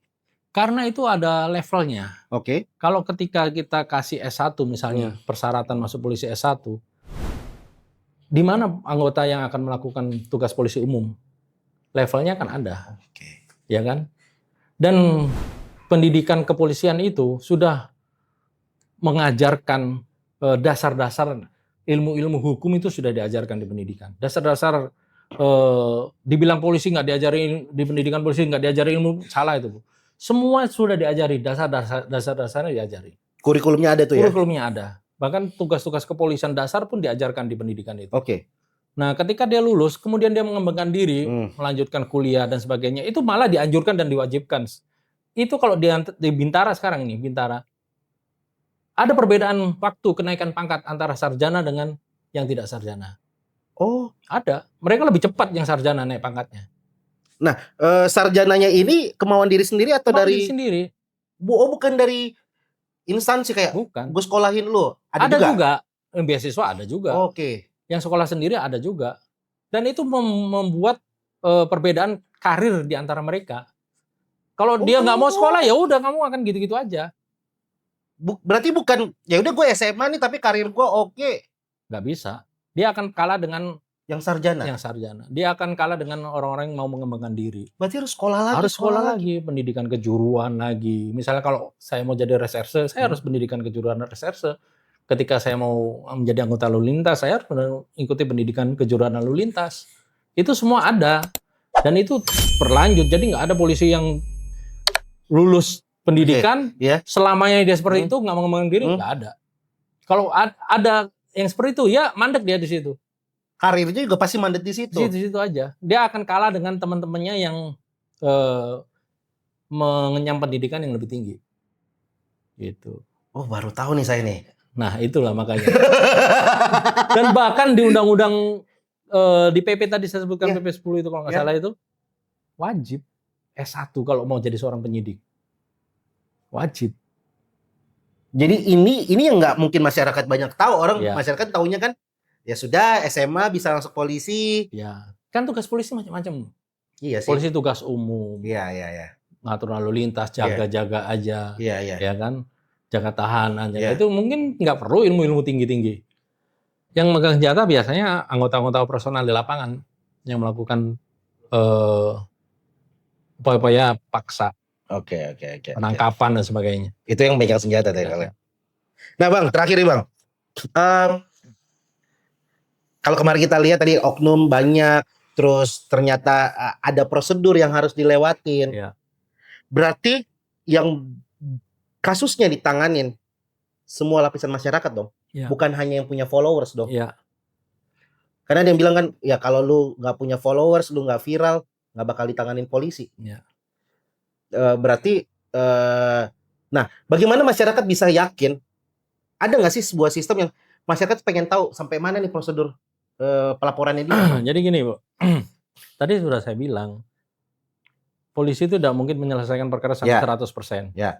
Karena itu ada levelnya. Oke. Kalau ketika kita kasih S1 misalnya, persyaratan masuk polisi S1, di mana anggota yang akan melakukan tugas polisi umum? Levelnya kan ada. Ya kan? Dan pendidikan kepolisian itu sudah mengajarkan dasar-dasar ilmu-ilmu hukum itu sudah diajarkan di pendidikan. Dasar-dasar dibilang polisi nggak diajari di pendidikan polisi nggak diajari ilmu, salah itu, Bu. Semua sudah diajari, dasar-dasarnya diajari. Kurikulumnya ada tuh ya? Kurikulumnya ada. Bahkan tugas-tugas kepolisian dasar pun diajarkan di pendidikan itu. Oke. Nah, ketika dia lulus, kemudian dia mengembangkan diri, melanjutkan kuliah dan sebagainya, itu malah dianjurkan dan diwajibkan. Itu kalau di Bintara sekarang ini, Bintara, ada perbedaan waktu kenaikan pangkat antara sarjana dengan yang tidak sarjana. Oh, ada. Mereka lebih cepat yang sarjana naik pangkatnya. Nah, sarjananya ini kemauan diri sendiri atau kemauan dari diri sendiri? Bukan dari instansi kayak bukan. Gue sekolahin lu. Ada juga. Beasiswa ada juga. Oke. Yang sekolah sendiri ada juga. Dan itu membuat perbedaan karir di antara mereka. Kalau dia nggak mau sekolah, ya udah kamu akan gitu-gitu aja. Berarti bukan ya udah gue SMA nih tapi karir gue oke. Nggak bisa. Dia akan kalah dengan yang sarjana. Dia akan kalah dengan orang-orang yang mau mengembangkan diri. Berarti harus sekolah lagi. Harus sekolah lagi, pendidikan kejuruan lagi. Misalnya kalau saya mau jadi reserse, saya harus pendidikan kejuruan reserse. Ketika saya mau menjadi anggota lalu lintas, saya harus mengikuti pendidikan kejuruan lalu lintas. Itu semua ada. Dan itu berlanjut. Jadi nggak ada polisi yang lulus pendidikan, selamanya dia seperti itu, nggak mengembangkan diri, nggak ada. Kalau ada yang seperti itu, ya mandek dia di situ. Karirnya juga pasti mandek di situ. Di situ aja. Dia akan kalah dengan teman-temannya yang mengenyam pendidikan yang lebih tinggi. Gitu. Oh, baru tahu nih saya nih. Nah, itulah makanya. Dan bahkan di undang-undang di PP tadi saya sebutkan, PP 10 itu kalau nggak salah itu wajib S1 kalau mau jadi seorang penyidik. Wajib. Jadi ini yang nggak mungkin masyarakat banyak tahu. Masyarakat taunya kan ya sudah SMA bisa masuk polisi. Ya, kan tugas polisi macam-macam. Iya sih. Polisi tugas umum. Iya. Ngatur lalu lintas, jaga-jaga aja. Iya. Ya kan, jaga tahanan. Itu mungkin nggak perlu ilmu-ilmu tinggi-tinggi. Yang megang senjata biasanya anggota-anggota operasional di lapangan yang melakukan upaya-upaya paksa. Oke. Penangkapan dan sebagainya. Itu yang megang senjata tadi. Nah, Bang, terakhir nih, Bang. Kalau kemarin kita lihat tadi oknum banyak, terus ternyata ada prosedur yang harus dilewatin. Ya. Berarti yang kasusnya ditanganin semua lapisan masyarakat dong. Ya. Bukan hanya yang punya followers dong. Ya. Karena ada yang bilang kan, ya kalau lu nggak punya followers, lu nggak viral, nggak bakal ditanganin polisi. Ya. Berarti, nah bagaimana masyarakat bisa yakin? Ada nggak sih sebuah sistem yang masyarakat pengen tahu sampai mana nih prosedur pelaporannya dia? Jadi gini, Bu. Tadi sudah saya bilang, polisi itu tidak mungkin menyelesaikan perkara sampai 100%. Ya.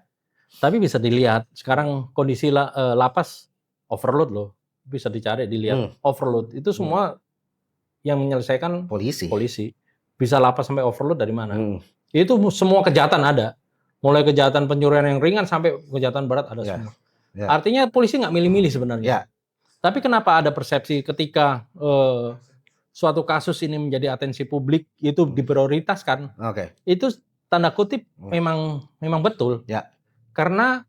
Tapi bisa dilihat, sekarang kondisi lapas overload loh. Bisa dicari, dilihat. Overload. Itu semua yang menyelesaikan polisi. Bisa lapas sampai overload dari mana? Itu semua kejahatan ada. Mulai kejahatan pencurian yang ringan sampai kejahatan berat ada semua. Ya. Artinya polisi nggak milih-milih sebenarnya. Ya. Tapi kenapa ada persepsi ketika suatu kasus ini menjadi atensi publik itu diprioritaskan? Itu tanda kutip memang betul. Ya. Karena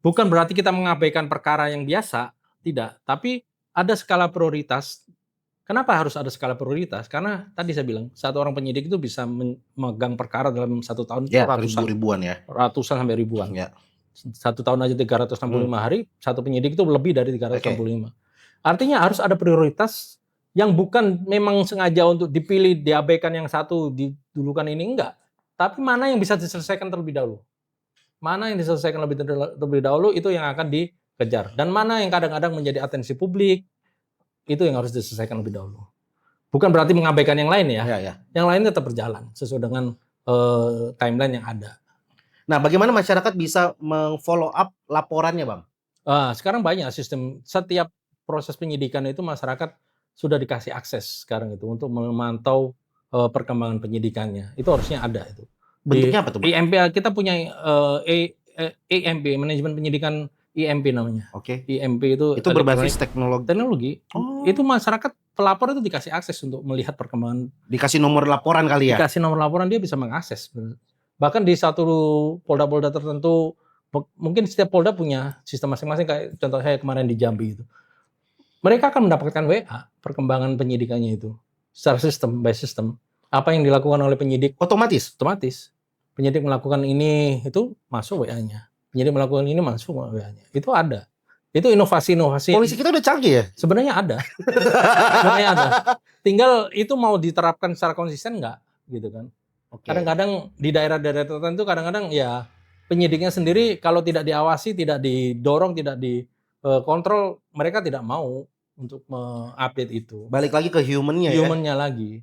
bukan berarti kita mengabaikan perkara yang biasa, tidak. Tapi ada skala prioritas. Kenapa harus ada skala prioritas? Karena tadi saya bilang satu orang penyidik itu bisa memegang perkara dalam 1 tahun ribuan ya. Ratusan sampai ribuan. Ya. 1 tahun aja 365 hari, satu penyidik itu lebih dari 365. Artinya harus ada prioritas yang bukan memang sengaja untuk dipilih, diabaikan yang satu, didulukan ini, enggak. Tapi mana yang bisa diselesaikan terlebih dahulu. Mana yang diselesaikan lebih dahulu itu yang akan dikejar. Dan mana yang kadang-kadang menjadi atensi publik, itu yang harus diselesaikan lebih dahulu. Bukan berarti mengabaikan yang lain ya. Yang lain tetap berjalan sesuai dengan timeline yang ada. Nah, bagaimana masyarakat bisa meng-follow up laporannya, Bang? Sekarang banyak sistem, setiap proses penyidikan itu masyarakat sudah dikasih akses sekarang itu untuk memantau perkembangan penyidikannya. Itu harusnya ada itu. Bentuknya apa tuh, Bang? IMP kita punya IMP, manajemen penyidikan IMP namanya. Oke. IMP itu berbasis teknologi. Oh. Itu masyarakat pelapor itu dikasih akses untuk melihat perkembangan. Dikasih nomor laporan kali ya? Dikasih nomor laporan, dia bisa mengakses. Bahkan di satu polda-polda tertentu, mungkin setiap polda punya sistem masing-masing, kayak contoh saya kemarin di Jambi itu. Mereka akan mendapatkan WA perkembangan penyidikannya itu secara sistem by sistem. Apa yang dilakukan oleh penyidik otomatis. Penyidik melakukan ini, itu masuk WA-nya. Penyidik melakukan ini, masuk WA-nya. Itu ada. Itu inovasi-inovasi. Polisi kita udah canggih ya? Sebenarnya ada. Sebenarnya ada. Tinggal itu mau diterapkan secara konsisten nggak, gitu kan? Okay. Kadang-kadang di daerah-daerah tertentu, kadang-kadang ya penyidiknya sendiri kalau tidak diawasi, tidak didorong, tidak dikontrol, mereka tidak mau untuk mengupdate itu. Balik lagi ke humannya ya? Humannya lagi.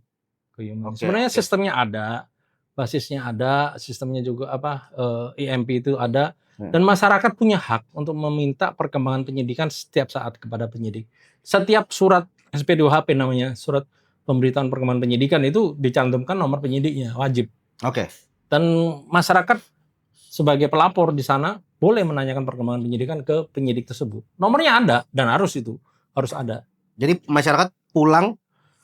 Ke human. Okay, sebenarnya sistemnya ada, basisnya ada, sistemnya juga IMP itu ada, dan masyarakat punya hak untuk meminta perkembangan penyidikan setiap saat kepada penyidik. Setiap surat SP2HP namanya, surat pemberitahuan perkembangan penyidikan itu dicantumkan nomor penyidiknya, wajib. Oke. Dan masyarakat sebagai pelapor di sana boleh menanyakan perkembangan penyidikan ke penyidik tersebut. Nomornya ada dan harus ada. Jadi masyarakat pulang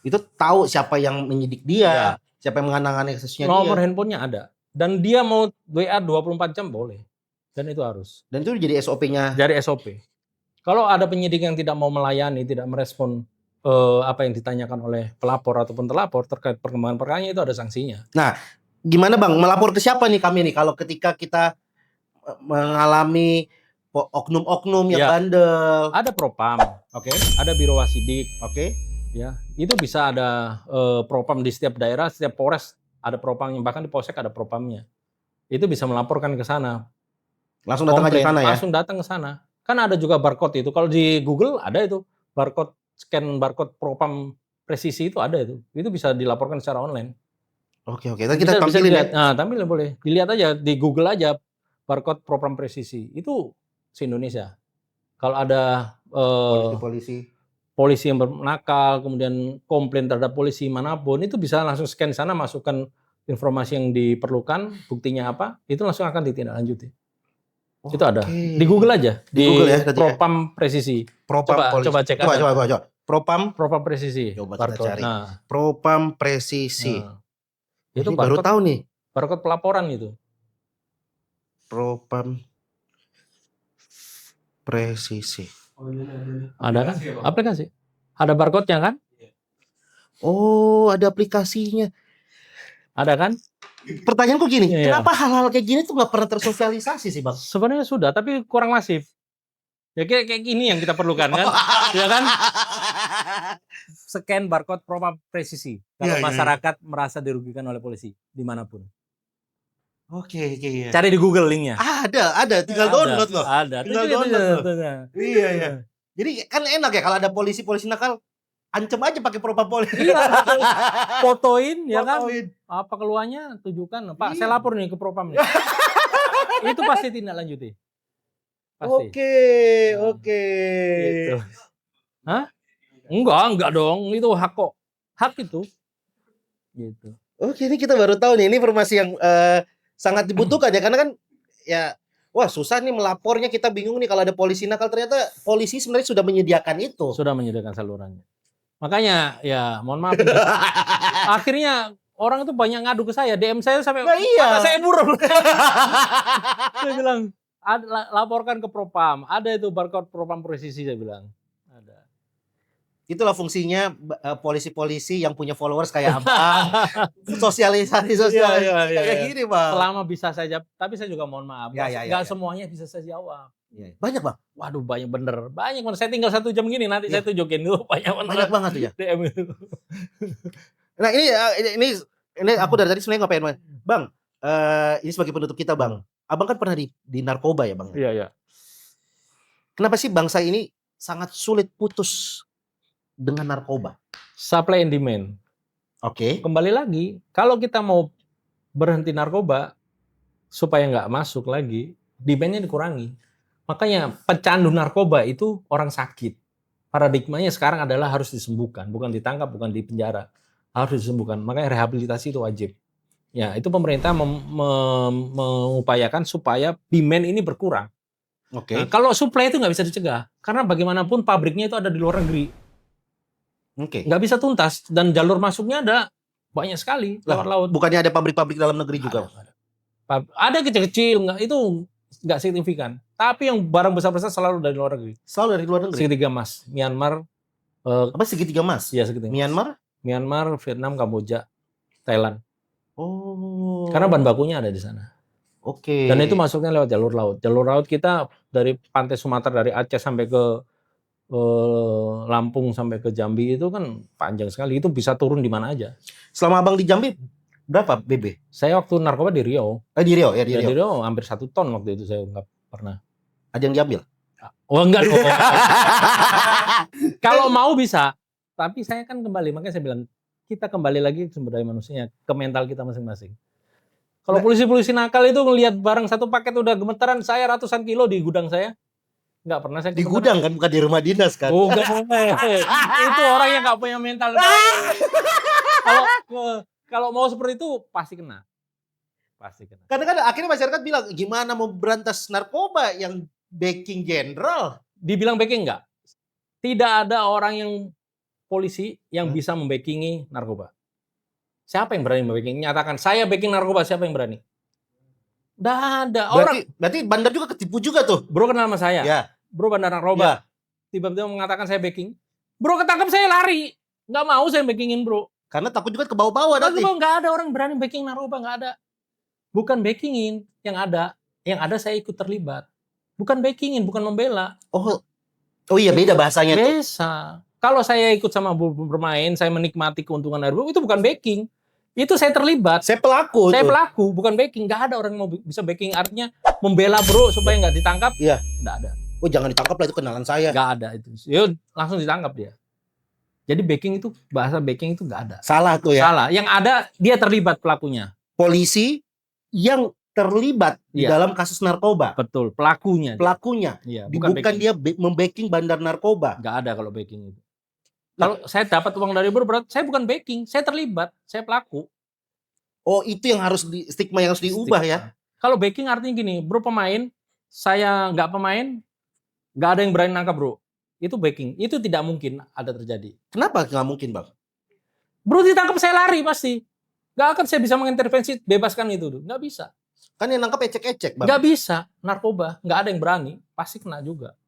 itu tahu siapa yang menyidik dia, siapa yang menangani kasusnya dia. Nomor handphonenya ada. Dan dia mau WA 24 jam boleh. Dan itu harus. Dan itu jadi SOP-nya? Jadi SOP. Kalau ada penyidik yang tidak mau melayani, tidak merespon apa yang ditanyakan oleh pelapor ataupun terlapor terkait perkembangan perkaranya, itu ada sanksinya. Nah, gimana Bang? Melapor ke siapa nih kami nih kalau ketika kita mengalami oknum-oknum yang bandel? Ada Propam, ada Biro Wasidik, ya. Itu bisa ada Propam di setiap daerah, setiap Polres ada Propamnya, bahkan di Polsek ada Propamnya. Itu bisa melaporkan ke sana. Langsung datang aja ke sana ya? Langsung datang ke sana. Kan ada juga barcode itu. Kalau di Google ada itu barcode, scan barcode Propam presisi itu ada itu. Itu bisa dilaporkan secara online. Oke. Nanti kita tampilin ya. Nah, tampilin boleh. Dilihat aja di Google aja barcode Propam presisi. Itu se-Indonesia. Kalau ada polisi yang nakal, kemudian komplain terhadap polisi manapun, itu bisa langsung scan di sana, masukkan informasi yang diperlukan, buktinya apa, itu langsung akan ditindaklanjuti. Itu ada di Google aja, di Google ya, Propam presisi. Coba cek. Coba. Propam presisi. Coba kita cari. Propam presisi. Itu baru tahu nih. Barcode pelaporan itu. Propam presisi. Ada kan? Aplikasi. Ada barcode-nya kan? Oh, ada aplikasinya. Ada kan? Pertanyaanku gini, kenapa hal-hal kayak gini tuh nggak pernah tersosialisasi sih Bang? Sebenarnya sudah, tapi kurang masif. Ya kayak gini yang kita perlukan kan, ya kan? Scan barcode Propam presisi. Kalau masyarakat merasa dirugikan oleh polisi dimanapun. Oke. Cari di Google linknya. Ada, tinggal download loh. Ada. Tinggal download. Iya. Jadi kan enak ya kalau ada polisi nakal. Ancam aja pakai Propam polisi. Iya, fotoin ya kan. Apa keluhannya, tunjukkan. Pak, saya lapor nih ke Propam nih. Itu pasti tindak lanjuti. Pasti. Oke. Gitu. Hah? Enggak dong. Itu hak kok. Hak itu. Gitu. Oke, ini kita baru tahu nih. Ini informasi yang sangat dibutuhkan ya. Karena kan ya, wah susah nih melapornya. Kita bingung nih kalau ada polisi nakal. Ternyata polisi sebenarnya sudah menyediakan itu. Sudah menyediakan salurannya. Makanya ya mohon maaf. Akhirnya orang itu banyak ngadu ke saya, DM saya sampai saya buron. Saya bilang, laporkan ke Propam. Ada itu barcode Propam presisi, saya bilang. Ada. Itulah fungsinya polisi-polisi yang punya followers kayak Abang. sosialisasi kayak gini Bang. Selama bisa saya jawab, tapi saya juga mohon maaf. Enggak semuanya bisa saya jawab. Banyak Bang? Waduh banyak bener. Banyak bener. Saya tinggal 1 jam gini nanti saya tunjukin dulu banyak banget tuh ya. DM itu. Nah ini aku dari tadi sebenarnya ngapain Bang? Ini sebagai penutup kita Bang. Abang kan pernah di narkoba ya Bang? Iya. Kenapa sih bangsa ini sangat sulit putus dengan narkoba? Supply and demand. Oke. Kembali lagi, kalau kita mau berhenti narkoba supaya nggak masuk lagi, demand-nya dikurangi. Makanya pecandu narkoba itu orang sakit. Paradigmanya sekarang adalah harus disembuhkan, bukan ditangkap, bukan dipenjara. Harus disembuhkan. Makanya rehabilitasi itu wajib. Ya, itu pemerintah mengupayakan supaya demand ini berkurang. Oke. Nah, kalau supply itu nggak bisa dicegah, karena bagaimanapun pabriknya itu ada di luar negeri. Oke. Nggak bisa tuntas dan jalur masuknya ada banyak sekali lewat laut. Bukannya ada pabrik-pabrik dalam negeri juga? Ada kecil-kecil, itu nggak signifikan. Tapi yang barang besar-besar selalu dari luar negeri. Selalu dari luar negeri. Segitiga emas, Myanmar. Apa segitiga emas? Iya, segitiga emas. Myanmar, Vietnam, Kamboja, Thailand. Oh. Karena bahan bakunya ada di sana. Oke. Dan itu masuknya lewat jalur laut. Jalur laut kita dari pantai Sumatera, dari Aceh sampai ke Lampung sampai ke Jambi itu kan panjang sekali. Itu bisa turun di mana aja. Selama abang di Jambi berapa BB? Saya waktu narkoba di Riau. Di Riau ya, di Riau. Di Riau hampir 1 ton waktu itu saya nggak pernah. Ada yang diambil? Oh enggak dong. Kalau mau bisa. Tapi saya kan kembali, makanya saya bilang kita kembali lagi ke sumber daya manusianya, ke mental kita masing-masing. Kalau polisi-polisi nakal itu ngelihat barang satu paket udah gemetaran, saya ratusan kilo di gudang saya. Nggak pernah saya di gudang kan, bukan di rumah dinas kan? Oh, nggak boleh. Itu orang yang nggak punya mental. Kalau mau seperti itu pasti kena. Pasti kena. Kadang-kadang akhirnya masyarakat bilang, gimana mau berantas narkoba yang backing jenderal? Dibilang backing enggak? Tidak ada orang yang polisi yang bisa membackingi narkoba. Siapa yang berani membacking? Nyatakan saya backing narkoba, siapa yang berani? Nggak ada. Berarti bandar juga ketipu juga tuh. Bro kenal sama saya. Ya. Bro bandar narkoba. Ya. Tiba-tiba mengatakan saya backing. Bro ketangkap saya lari. Nggak mau saya backingin bro. Karena takut juga ke bawah-bawah nanti. Nggak ada orang berani backing narkoba, nggak ada. Bukan backingin yang ada saya ikut terlibat. Bukan backingin, bukan membela. Oh iya, beda bahasanya. Beda. Kalau saya ikut sama bermain, saya menikmati keuntungan dari itu bukan backing. Itu saya terlibat. Saya pelaku. Saya pelaku, bukan backing. Nggak ada orang yang mau bisa backing, artinya membela bro supaya nggak ditangkap. Iya. Nggak ada. Oh jangan ditangkap lah, itu kenalan saya. Nggak ada itu. Yuk, langsung ditangkap dia. Jadi backing itu, bahasa backing itu nggak ada. Salah tuh ya. Salah. Yang ada dia terlibat pelakunya. Polisi yang terlibat di dalam kasus narkoba. Betul, pelakunya. Pelakunya. Iya, bukan dia membacking bandar narkoba. Nggak ada kalau backing itu. Kalau saya dapat uang dari bro, berarti saya bukan backing, saya terlibat, saya pelaku. Oh, itu yang harus stigma yang harus diubah ya. Kalau backing artinya gini, bro pemain, saya nggak pemain, nggak ada yang berani nangkap bro. Itu backing, itu tidak mungkin ada terjadi. Kenapa nggak mungkin bang? Bro ditangkap saya lari pasti. Nggak akan saya bisa mengintervensi, bebaskan itu. Nggak bisa. Kan yang nangkap ecek-ecek bang. Nggak bisa, narkoba, nggak ada yang berani, pasti kena juga.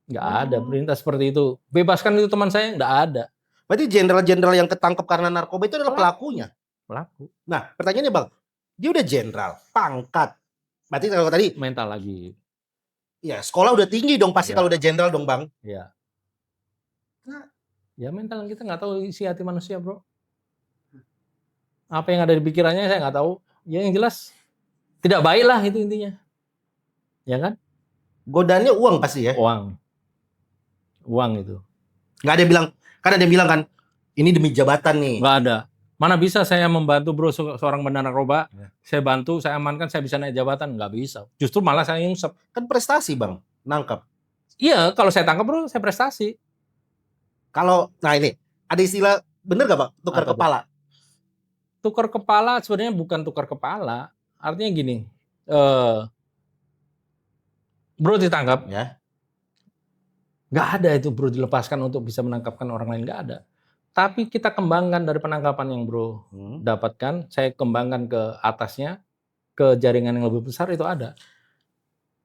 Nggak ada perintah seperti itu. Bebaskan itu teman saya, nggak ada. Berarti jenderal-jenderal yang ketangkap karena narkoba itu adalah pelakunya? Pelaku. Nah pertanyaannya bang, dia udah jenderal, pangkat. Berarti kalau tadi mental lagi. Ya sekolah udah tinggi dong pasti kalau udah jenderal dong bang. Iya. Nah, ya mental kita nggak tahu isi hati manusia bro. Apa yang ada di pikirannya saya nggak tahu. Ya yang jelas tidak baik lah itu intinya. Ya kan? Godaannya uang pasti ya? Uang itu. Nggak ada bilang, kan ada yang bilang kan, ini demi jabatan nih. Nggak ada. Mana bisa saya membantu bro seorang bandar narkoba, saya bantu, saya amankan, saya bisa naik jabatan. Nggak bisa. Justru malah saya nyungsep. Kan prestasi bang, nangkap. Iya, kalau saya tangkap bro, saya prestasi. Kalau, nah ini, ada istilah, bener gak bang, tukar kepala? Tukar kepala sebenarnya bukan tukar kepala. Artinya gini, bro ditangkap, ya. Nggak ada itu bro dilepaskan untuk bisa menangkapkan orang lain, nggak ada. Tapi kita kembangkan dari penangkapan yang bro dapatkan, saya kembangkan ke atasnya, ke jaringan yang lebih besar itu ada.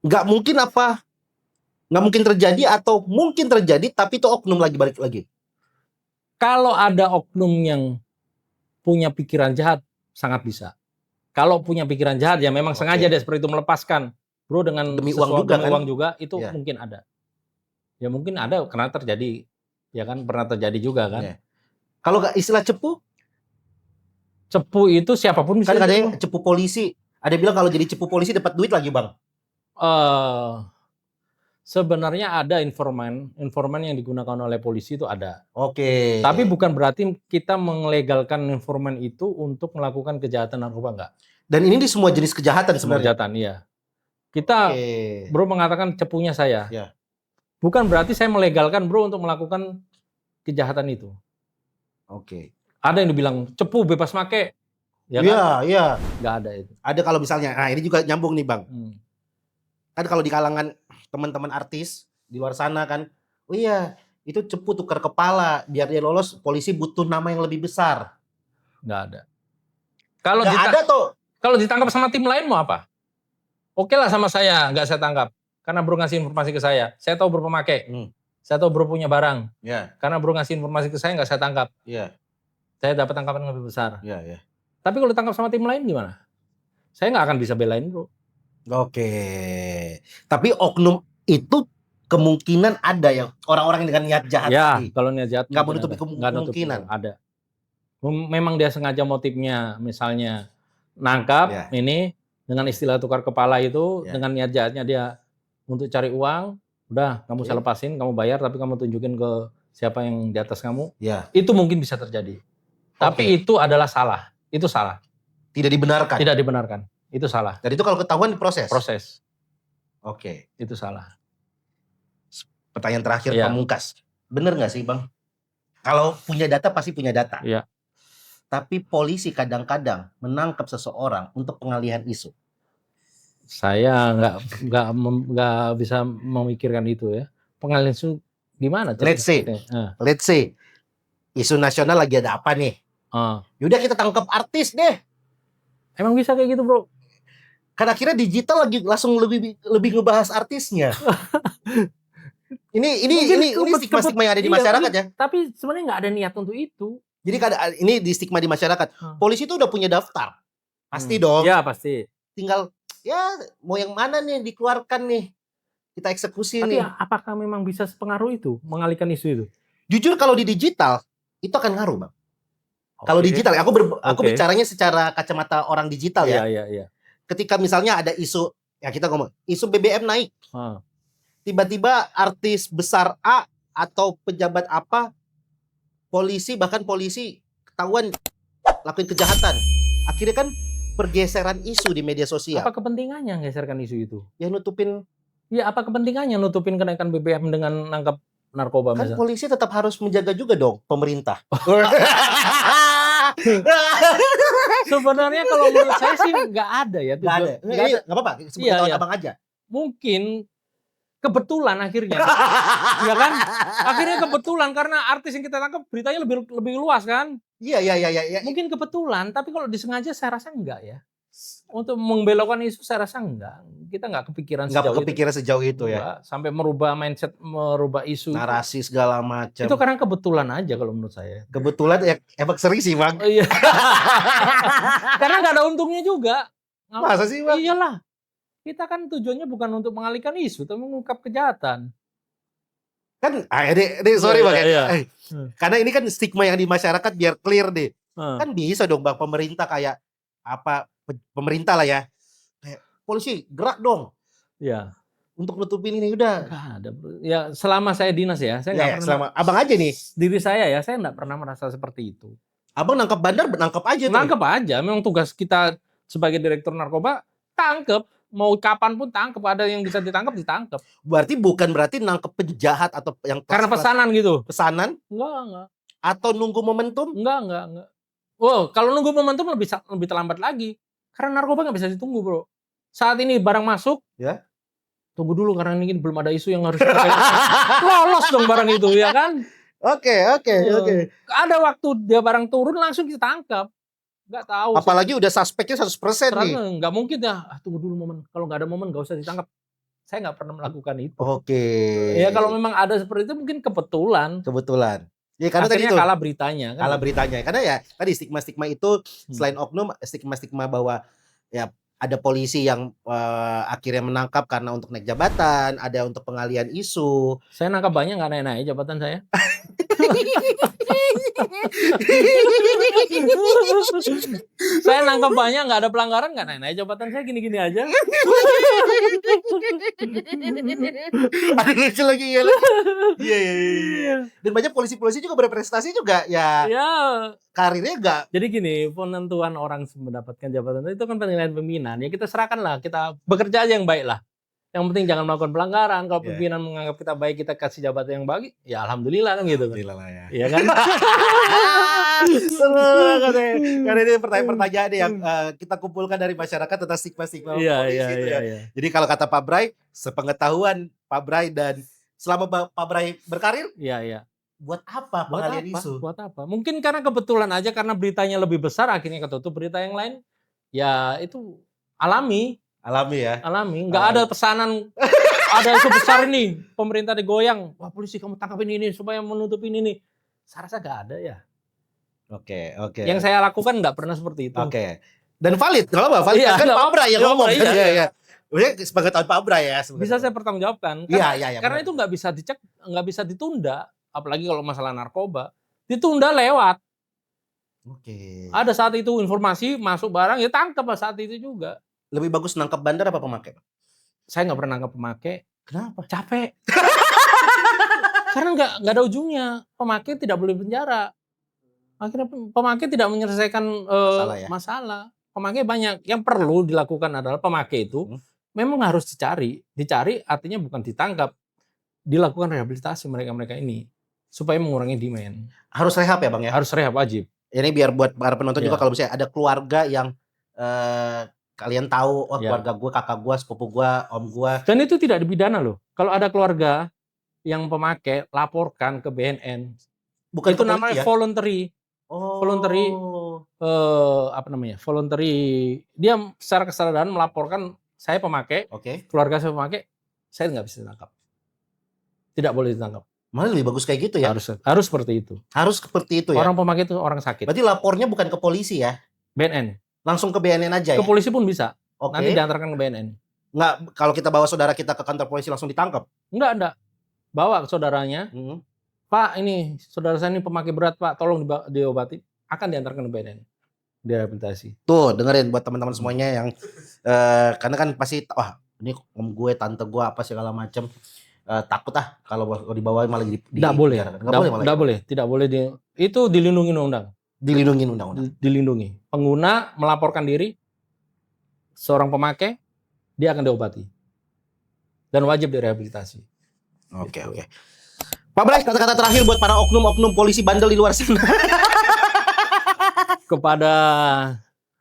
Nggak mungkin apa? Nggak mungkin terjadi atau mungkin terjadi tapi itu oknum balik lagi? Kalau ada oknum yang punya pikiran jahat, sangat bisa. Kalau punya pikiran jahat ya memang sengaja dia seperti itu melepaskan. Bro dengan demi uang juga kan? Uang juga itu mungkin ada. Ya mungkin ada karena terjadi, ya kan pernah terjadi juga kan. Kalau istilah cepu? Cepu itu siapapun bisa. Kan ada yang cepu polisi. Ada yang bilang kalau jadi cepu polisi dapat duit lagi bang. Sebenarnya ada informan yang digunakan oleh polisi itu ada. Oke. Tapi bukan berarti kita melegalkan informan itu untuk melakukan kejahatan narkoba, enggak. Dan ini di semua jenis kejahatan sebenarnya. Kejahatan, iya. Kita bro mengatakan cepunya saya. Ya. Bukan berarti saya melegalkan bro untuk melakukan kejahatan itu. Oke. Ada yang dibilang cepu bebas make. Ya kan? Iya. Nggak ada itu. Ada kalau misalnya, nah ini juga nyambung nih Bang. Kan kalau di kalangan teman-teman artis di luar sana kan, oh iya itu cepu tukar kepala, biar dia lolos polisi butuh nama yang lebih besar. Nggak ada. Kalau ditangkap sama tim lain mau apa? Oke lah sama saya, nggak saya tangkap. Karena bro ngasih informasi ke saya. Saya tahu bro pemakai. Saya tahu bro punya barang. Karena bro ngasih informasi ke saya, nggak saya tangkap. Saya dapat tangkapan yang lebih besar. Tapi kalau ditangkap sama tim lain gimana? Saya nggak akan bisa belain bro. Oke. Tapi oknum itu kemungkinan ada yang orang-orang dengan niat jahat. Ya, kalau niat jahat nggak menutupi kemungkinan. Ada. Memang dia sengaja motifnya, misalnya nangkap ini dengan istilah tukar kepala itu, dengan niat jahatnya dia untuk cari uang. Udah, kamu saya lepasin, kamu bayar, tapi kamu tunjukin ke siapa yang di atas kamu. Itu mungkin bisa terjadi. Tapi itu adalah salah. Itu salah. Tidak dibenarkan. Tidak dibenarkan. Itu salah. Dan itu kalau ketahuan diproses. Proses. Oke. Itu salah. Pertanyaan terakhir pamungkas. Bener nggak sih Bang? Kalau punya data pasti punya data. Iya. Tapi polisi kadang-kadang menangkap seseorang untuk pengalihan isu. Saya nggak bisa memikirkan itu ya. Pengalihan isu gimana? Let's say isu nasional lagi ada apa nih? Yaudah kita tangkap artis deh. Emang bisa kayak gitu bro? Karena akhirnya digital lagi langsung lebih ngebahas artisnya. ini stigma yang ada di masyarakat ya. Tapi sebenarnya nggak ada niat untuk itu. Jadi ini di stigma di masyarakat. Polisi itu udah punya daftar. Pasti dong. Ya pasti. Tinggal ya mau yang mana nih dikeluarkan nih. Kita eksekusi nih. Tapi apakah memang bisa sepengaruh itu mengalihkan isu itu? Jujur kalau di digital itu akan ngaruh Bang. Kalau digital, aku bicaranya secara kacamata orang digital ya. Iya. Ketika misalnya ada isu, ya kita ngomong, isu BBM naik. Tiba-tiba artis besar A atau pejabat apa, bahkan polisi ketahuan lakuin kejahatan. Akhirnya kan pergeseran isu di media sosial. Apa kepentingannya geserkan isu itu? Ya nutupin. Ya apa kepentingannya nutupin kenaikan BBM dengan nangkap narkoba kan misalnya? Polisi tetap harus menjaga juga dong pemerintah. Sebenarnya kalau menurut saya sih nggak ada ya. Nggak ada. Nggak apa-apa. Sebut abang aja. Mungkin kebetulan akhirnya, ya kan? Akhirnya kebetulan karena artis yang kita tangkap beritanya lebih luas kan? Iya. Mungkin kebetulan, tapi kalau disengaja saya rasa enggak ya. Untuk membelokkan isu saya rasa enggak. Kita nggak kepikiran sejauh itu ya. Sampai merubah mindset, merubah isu. Narasi segala macam. Itu karena kebetulan aja kalau menurut saya. Kebetulan ya emang sering sih Bang. Iya. Karena nggak ada untungnya juga. Masa sih Bang? Iyalah. Kita kan tujuannya bukan untuk mengalihkan isu, tapi mengungkap kejahatan. Kan, sorry Bang. Karena ini kan stigma yang di masyarakat biar clear deh. Kan bisa dong Bang pemerintah kayak apa, pemerintah lah ya. Kayak polisi gerak dong. Iya. Untuk nutupin ini udah. Nggak ada. Ya selama saya dinas ya, saya nggak pernah. Selama abang aja nih. Diri saya ya, saya nggak pernah merasa seperti itu. Abang nangkap bandar, nangkap aja. Nangkep aja. Memang tugas kita sebagai direktur narkoba, tangkep. Mau kapan pun tangkep, ada yang bisa ditangkap. Bukan berarti nangkep penjahat atau yang karena pesanan gitu. Pesanan? Enggak. Atau nunggu momentum? Enggak. Oh, kalau nunggu momentum lebih terlambat lagi. Karena narkoba nggak bisa ditunggu, bro. Saat ini barang masuk, ya. Tunggu dulu karena ini belum ada isu yang harus lolos dong barang itu, ya kan? Oke. Ada waktu dia barang turun langsung kita tangkap. Nggak tahu. Apalagi udah suspeknya 100% nih. Nggak mungkin ya. Tunggu dulu momen. Kalau nggak ada momen nggak usah ditangkap. Saya nggak pernah melakukan itu. Oke. Ya kalau memang ada seperti itu mungkin kebetulan. Ya karena tadi itu kalah beritanya. Kan? Kalah beritanya. Karena ya tadi stigma itu selain oknum, stigma bahwa ya ada polisi yang akhirnya menangkap karena untuk naik jabatan, ada untuk pengalihan isu. Saya nangkap banyak nggak naik jabatan saya. Saya nangkep banyak, nggak ada pelanggaran, nggak naik-naik jabatan saya gini-gini aja. Ada lucu lagi ya. Iya. Dan banyak polisi-polisi juga berprestasi juga ya. Ya. Karirnya enggak. Jadi gini, penentuan orang mendapatkan jabatan itu kan penilaian pimpinan. Ya kita serahkan lah, kita bekerja aja yang baik lah. Yang penting jangan melakukan pelanggaran. Kalau pimpinan menganggap kita baik, kita kasih jabatan yang baik, ya alhamdulillah kan gitu. Alhamdulillah lah ya. Iya kan? Karena ini pertanyaan-pertanyaan yang kita kumpulkan dari masyarakat tentang stigma-stigma polisi itu ya. Jadi kalau kata Pak Bray, sepengetahuan Pak Bray dan selama Pak Bray berkarir, buat apa pengalian isu? Buat apa? Mungkin karena kebetulan aja, karena beritanya lebih besar akhirnya ketutup. Berita yang lain ya itu alami ya. Alami, nggak ada pesanan ada isu besar ini, pemerintah digoyang, wah polisi kamu tangkapin ini supaya menutupin ini. Saya rasa nggak ada ya. Oke. Yang saya lakukan nggak pernah seperti itu. Oke. Dan valid, kalau nggak valid kan Pak Bray yang ngomong. Iya. Sebagai tahun Pak Bray ya. Bisa saya pertanggungjawabkan. Iya. Karena itu nggak bisa dicek, nggak bisa ditunda. Apalagi kalau masalah narkoba, ditunda lewat. Oke. Ada saat itu informasi masuk barang, ya tangkap saat itu juga. Lebih bagus nangkap bandar apa pemakai? Saya nggak pernah nangkap pemakai. Kenapa? Capek. Karena nggak ada ujungnya. Pemakai tidak boleh penjara. Akhirnya pemakai tidak menyelesaikan masalah. Pemakai banyak. Yang perlu dilakukan adalah pemakai itu memang harus dicari. Dicari artinya bukan ditangkap. Dilakukan rehabilitasi mereka ini supaya mengurangi demand. Harus rehab ya Bang ya? Harus rehab wajib. Ini biar buat para penonton juga, kalau misalnya ada keluarga yang kalian tahu, keluarga gue, kakak gue, sepupu gue, om gue. Dan itu tidak dipidana loh. Kalau ada keluarga yang pemakai, laporkan ke BNN. Bukan itu namanya voluntary. Voluntary, voluntary. Dia secara kesadaran melaporkan, saya pemakai, keluarga saya pemakai, saya nggak bisa ditangkap. Tidak boleh ditangkap. Malah lebih bagus kayak gitu ya? Harus seperti itu. Harus seperti itu ya? Orang pemakai itu orang sakit. Berarti lapornya bukan ke polisi ya? BNN. Langsung ke BNN aja ya? Ke polisi pun bisa. Nanti diantarkan ke BNN. Nggak, kalau kita bawa saudara kita ke kantor polisi langsung ditangkap? Enggak. Bawa ke saudaranya. Pak, ini saudara saya ini pemakai berat Pak, tolong diobati. Akan diantarkan ke BNN. Direhabilitasi. Tuh, dengerin buat teman-teman semuanya yang karena kan pasti ini om gue, tante gue apa segala macam. Takut kalau dibawa malah tidak boleh. Itu dilindungi undang-undang. Dilindungi. Pengguna melaporkan diri, seorang pemakai, dia akan diobati dan wajib direhabilitasi. Oke. Pak Bray, kata-kata terakhir buat para oknum-oknum polisi bandel di luar sana. Kepada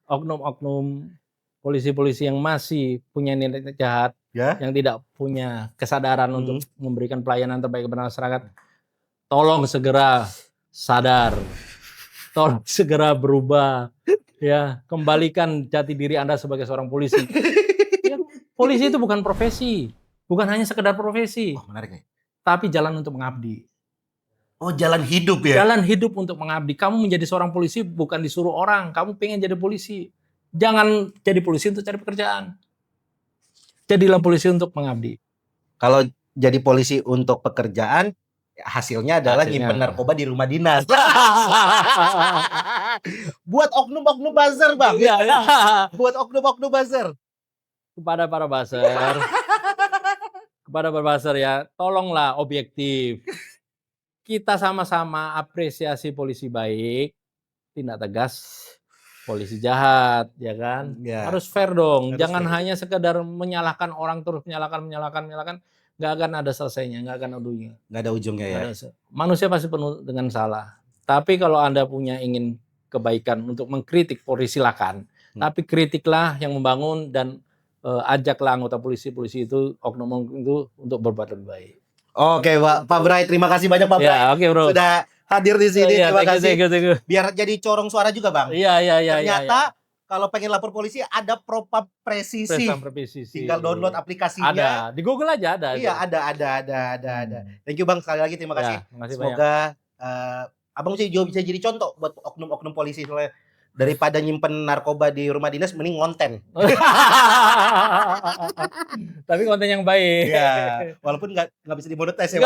oknum-oknum polisi-polisi yang masih punya niat jahat, yang tidak punya kesadaran untuk memberikan pelayanan terbaik kepada masyarakat, tolong segera sadar, tolong segera berubah, ya, kembalikan jati diri Anda sebagai seorang polisi. Ya, polisi itu bukan profesi, bukan hanya sekedar profesi, menarik nih. Tapi jalan untuk mengabdi. Oh, jalan hidup ya? Jalan hidup untuk mengabdi. Kamu menjadi seorang polisi bukan disuruh orang. Kamu pengen jadi polisi. Jangan jadi polisi untuk cari pekerjaan. Jadilah polisi untuk mengabdi. Kalau jadi polisi untuk pekerjaan, hasilnya adalah nyimpen narkoba di rumah dinas. Buat oknum-oknum buzzer, Bang. Iya. Buat oknum-oknum buzzer. Kepada para buzzer ya, tolonglah objektif. Kita sama-sama apresiasi polisi baik, tindak tegas polisi jahat, ya kan? Ya. Harus fair dong. Jangan hanya sekedar menyalahkan orang terus menyalahkan, nggak akan ada selesainya, nggak akan ada ujungnya. Nggak ada ujungnya ya. Manusia pasti penuh dengan salah. Tapi kalau Anda ingin kebaikan untuk mengkritik polri, silakan. Tapi kritiklah yang membangun dan ajaklah anggota polisi itu, oknum itu untuk berbuat lebih baik. Oke, Pak Bray, terima kasih banyak Pak Bray. Ya, oke, bro. Sudah hadir di sini. Terima kasih. Thank you. Biar jadi corong suara juga, Bang. Iya. Ternyata kalau pengen lapor polisi ada Propam Presisi. Tinggal download aplikasinya. Ada, di Google aja ada. Iya, ada. Thank you Bang, sekali lagi terima kasih. Semoga Abang bisa jadi contoh buat oknum-oknum polisi, soalnya daripada nyimpen narkoba di rumah dinas mending ngonten. Tapi konten yang baik. Iya, walaupun nggak bisa dimonetis ya.